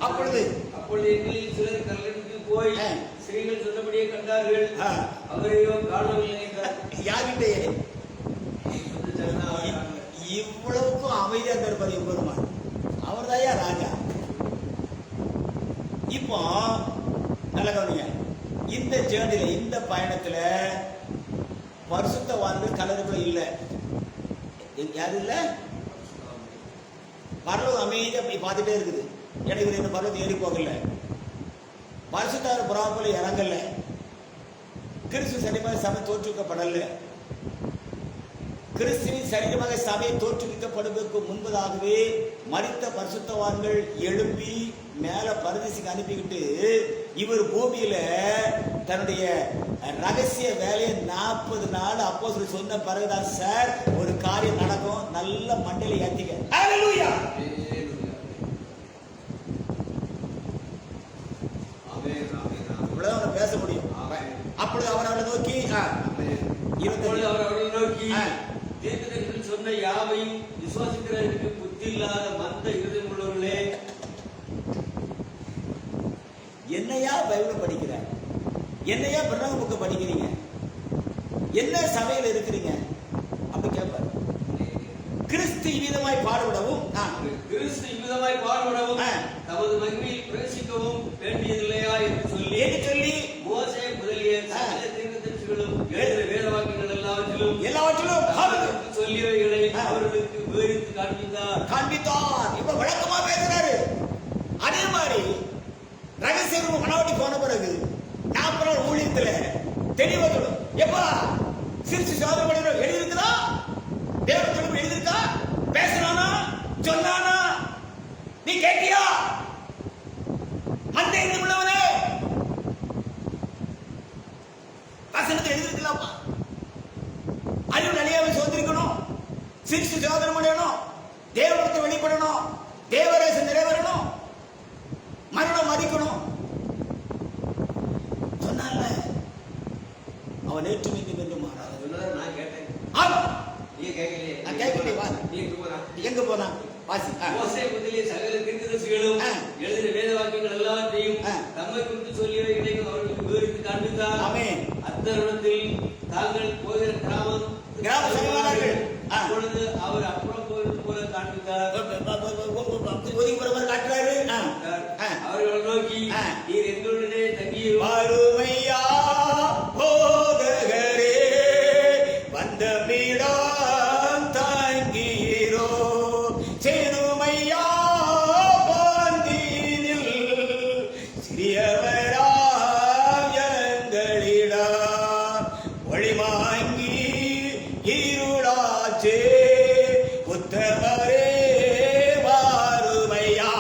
அப்பொழுது எங்களில் சிலர் கல்லறைக்கு போய் ஸ்திரீகள் சொன்னபடியே கண்டார்கள். அவரையோ காணவில்லை என்றார். யார்கிட்ட இவ்வளவுக்கும் அமைதியா இருப்பார் எம்பெருமான், அவர் தாயா ராஜா. இப்போ நல்ல கவனிங்க, இந்த ஜேர்னில இந்த பயணத்துல பரிசுத்தவான்கள் கலருக்குள்ள இல்ல. யாரு இல்ல? பரலோகம் அமைதியா போய் பார்த்துட்டே இருக்குது. எனக்கு இந்த பரலோகம் ஏறி போகல, பரிசுத்தார் புறாப்போல இறங்கல, கிறிஸ்து சரீரமாக சபை தோற்றுவிக்கப்படல. கிறிஸ்துவின் சரீரமாக சபை தோற்றுவிக்கப்படுவதற்கு முன்பதாகவே மரித்த பரிசுத்தவான்கள் எழுப்பி மேல பரதேசிக்கு அனுப்பிக்கிட்டு இவர் பூமியில தன்னுடைய ரகசிய வேலையை 40 நாள் அப்போஸ்தலர் சொன்ன பிறகுதான் சார் ஒரு காரியம் நடக்கும். நல்ல மண்டையில ஏத்திக்க. ஹல்லேலூயா! இவ்வளவுதான் பேச முடியும். அப்பொழுது அவர் அவளை நோக்கி தீர்க்கதரிசிகள் சொன்ன யாவையும் விசுவாசிக்கிறதற்கு புத்தி இல்லாத மந்த இருதயம் உள்ளவர்களே, என்னையா பைபிள் படிக்கிறார், என்னையா பிரசங்க புக்கு படிக்கிறீங்க, என்ன சபையில் இருக்கிறீங்க அப்படி கேட்பார். கிறிஸ்து இவ்விதமாய் பாடுபடவும் தமது மகிமையில் பிரவேசிக்கவும் வேண்டியதில்லையா என்று சொல்லி மோசே முதலிய தீர்க்கதரிசிகளும் வேத வாக்கியங்கள் எல்லாவற்றிலும் சொல்லியவைகளை அவர் காண்பித்தார். இப்ப விளக்கமா பேசுறாரு. அதே மாதிரி ரகசிய மனவாட்டி போன பிறகு 40 நாள் ஊழியத்துல தெளிவா சொல்லும். எப்பா சிரிச்சு சோதனை பண்ணி எழுதிருக்குதா? தேவன் சொல்லும் எழுதிருக்கா? பேசுறானா? சொன்னானா? நீ கேட்டியா? அந்த இது உள்ளவனே வசனத்தை எழுதிருக்கலாமா? அறிவு நிலையாவை சோதரிக்கணும், சிரிச்சு சோதனை பண்ணணும், தேவனத்தை வெளிப்படணும், தேவரேசம் நிறைவேறணும், மரணம் மதிக்கணும். சொன்னால அவன் நேற்று மீண்டும் என்று மாறாது. நான் கேட்டேன். ஆமா, நீ கேட்கலையே. நான் கேட்கலையே. வா, நீ எங்க போனா? வாசி. மோசே முதலிய சகல தீர்க்கதரிசிகளும் எழுதின வேத வாக்கியங்கள் எல்லாவற்றையும் தம்மை குறித்து சொல்லியவைகளையும் அவர்களுக்கு விவரித்து காண்பித்தார். ஆமென். அத்தருணத்தில் தாங்கள் போகிற கிராமம் செல்வார்கள். அப்பொழுது அவர் அப்புறம் போகிறது போல காண்பித்தார். ஒதுங்கி போற மாதிரி காட்டுறாரு. அவர்களை நோக்கி நீர் எங்களுடனே தங்கியிரும். வறுமையா போதகரே வந்தமிடம் தங்கீரோ சேருமையா பாந்தினில் சிறியவரா எங்களிடம் ஒளிமாங்கி இருளாச்சே உத்தமரே வாருமையா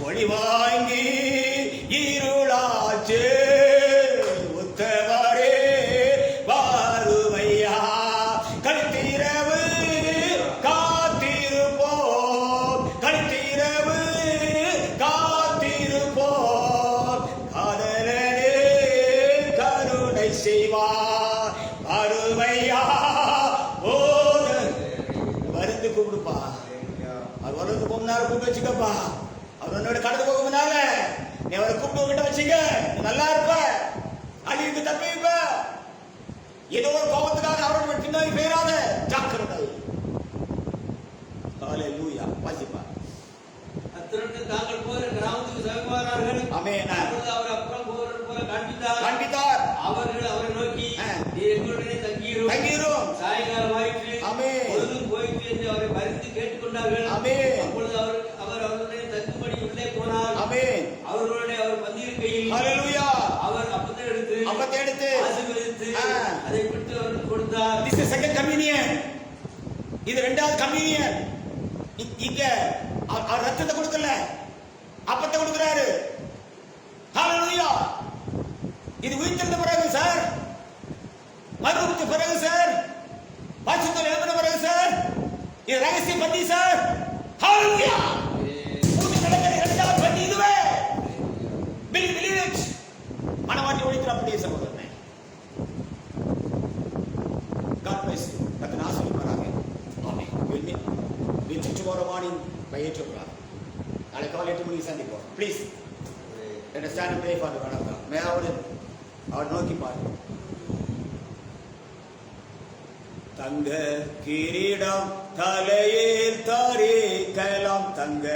ஒளிவாங்கி இருளாச்சே உத்தமரே வாருமையா கழித்திரவு காத்திருப்போம் கழித்திரவு காத்திருப்போம் காதலனே கருணை செய்வார் அருமையா மருந்து கூப்பிடுப்பா. அவர் வரது போனாரு கூப்பிட்டு வச்சுக்கப்பா. அவர் உன்னோட கடந்து போக முன்னால நீ அவரை கூப்பிட்டு கிட்ட வச்சுக்க. நீ நல்லா இருப்ப, அழிவுக்கு தப்பிப்ப. ஏதோ ஒரு கோபத்துக்காக அவரோட பின்னாடி பேராத ஜாக்கிரதை. ஹல்லேலூயா. வாசிப்பா. அத்தருணத்தில் தாங்கள் போகிற கிராமத்துக்கு சமீபமானார்கள். ஆமென். அப்பொழுது அவர் அப்புறம் போகிறது போல காண்பித்தார். அவர்கள் அவரை நோக்கி நீர் எங்களுடனே தங்கியிரும். சாயங்காலம் ஆயிற்று, பொழுதும் போயிற்று என்று அவரை பரிந்து கேட்டுக்கொண்டார்கள். அப்பொழுது அவர் அவர்களுடைய தங்குபடி உள்ளே போனார். அவர்களுடைய அவர் பந்தியிருக்கையில் அவர் அப்பத்தை எடுத்து ஆசீர்வதித்து அதை பிடித்து அவருக்கு கொடுத்தார். This is second communion. இது இரண்டாவது கம்யூனியன். இங்க அவர் ரத்தத்தை கொடுக்கல, அப்பத்தை கொடுக்கிறாரு. ஹalleluya. இது உயிர்த்தெழுந்த பிறகு சார், மறுபடிய பிறகு சார், பரிசுத்தம் எழுப்பின பிறகு சார், இது ரகசிய பந்தி சார். ஹalleluya. பூமி நடக்கிற இரண்டாவது பந்தி இதுவே. believe it. மனவாட்டி ஒழிக்கிற அப்படியே சகோதரனே. God bless you. கர்த்தர் ஆசீர்வதிப்பாராக. ஆமென். We'll meet tomorrow morning by 8 o'clock. நாளை காலை 8 மணிக்கு சந்திப்போம். Please let us stand and pray for the word of God. May அவர் நோக்கி பாரு. தங்க கிரீடம் தலையில் தரிக்கலாம், தங்க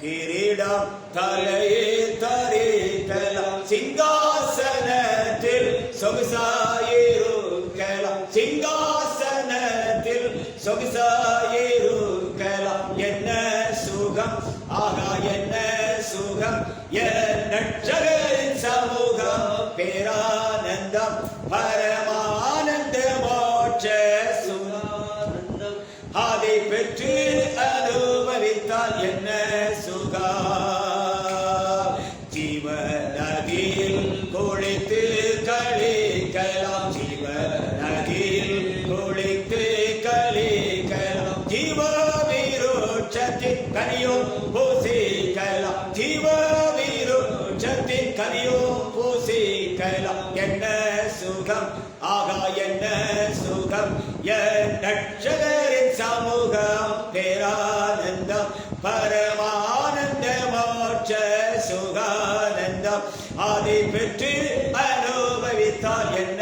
கிரீடம் தலையில் தரிக்கலாம், சிங்காசனத்தில் சொகுசாயிருக்கலாம், சிங்காசனத்தில் சொகுசாயிருக்கலாம். என்ன சுகம், ஆகா என்ன சுகம், என் ரட்சகரின் சமூகம், பேரானந்தம், பரமானந்த மோட்ச சுகானந்தம், அதை பெற்று அனுபவித்தால் என்ன சுகம். ஜீவ நதியில் குளித்து களிக்கலாம், ஜீவ நதியில் குளித்து களிக்கலாம், ஜீவ விருட்சத்தின் கனியும் பூசிக்கலாம், ஜீவ விருட்சத்தின் கனியும் பூசிக்கலாம். என்ன சுகம், ஆகா என்ன சுகம், என் ரட்சகரின் சமூகம், பேரானந்தம், பரமானந்த மோட்ச சுகானந்தம், அதை பெற்று அனுபவித்தால் என்ன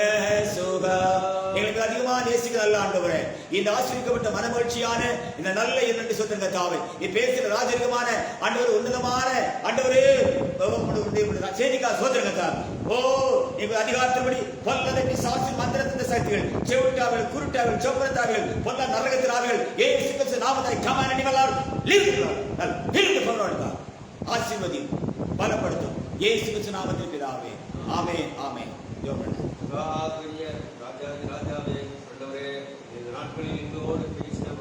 சுகம். எங்களுக்கு அதிகமாக நேசிக்கிற நல்ல ஆண்டவரே, இந்த ஆசீர்வதிக்கப்பட்ட மனமகிழ்ச்சியான இந்த நல்ல இரண்டு சொத்துங்க தாவை நீ பேசுகிற ராஜரிகமான ஆண்டவர், உன்னதமான ஆண்டவரே சேனிக்கா சோதரங்க தான். ஓ எங்கள் அதிகாரத்தின்படி பொல்லதை பிசாசு மந்திரத்தின் சக்திகள் செவிட்டார்கள், குருட்டார்கள், சொப்பனத்தார்கள், பொல்ல நரகத்தினார்கள், ஏசு கிறிஸ்து நாமத்தை come and develop live fill the power of God. ஆசீர்வதி பலப்படுத்தும் இயேசு கிறிஸ்து நாமத்தில் பிதாவே ஆமென் ஆமென். ராஜாவே ஆண்டவரே இந்த நாட்களில் எங்களோடு பேசின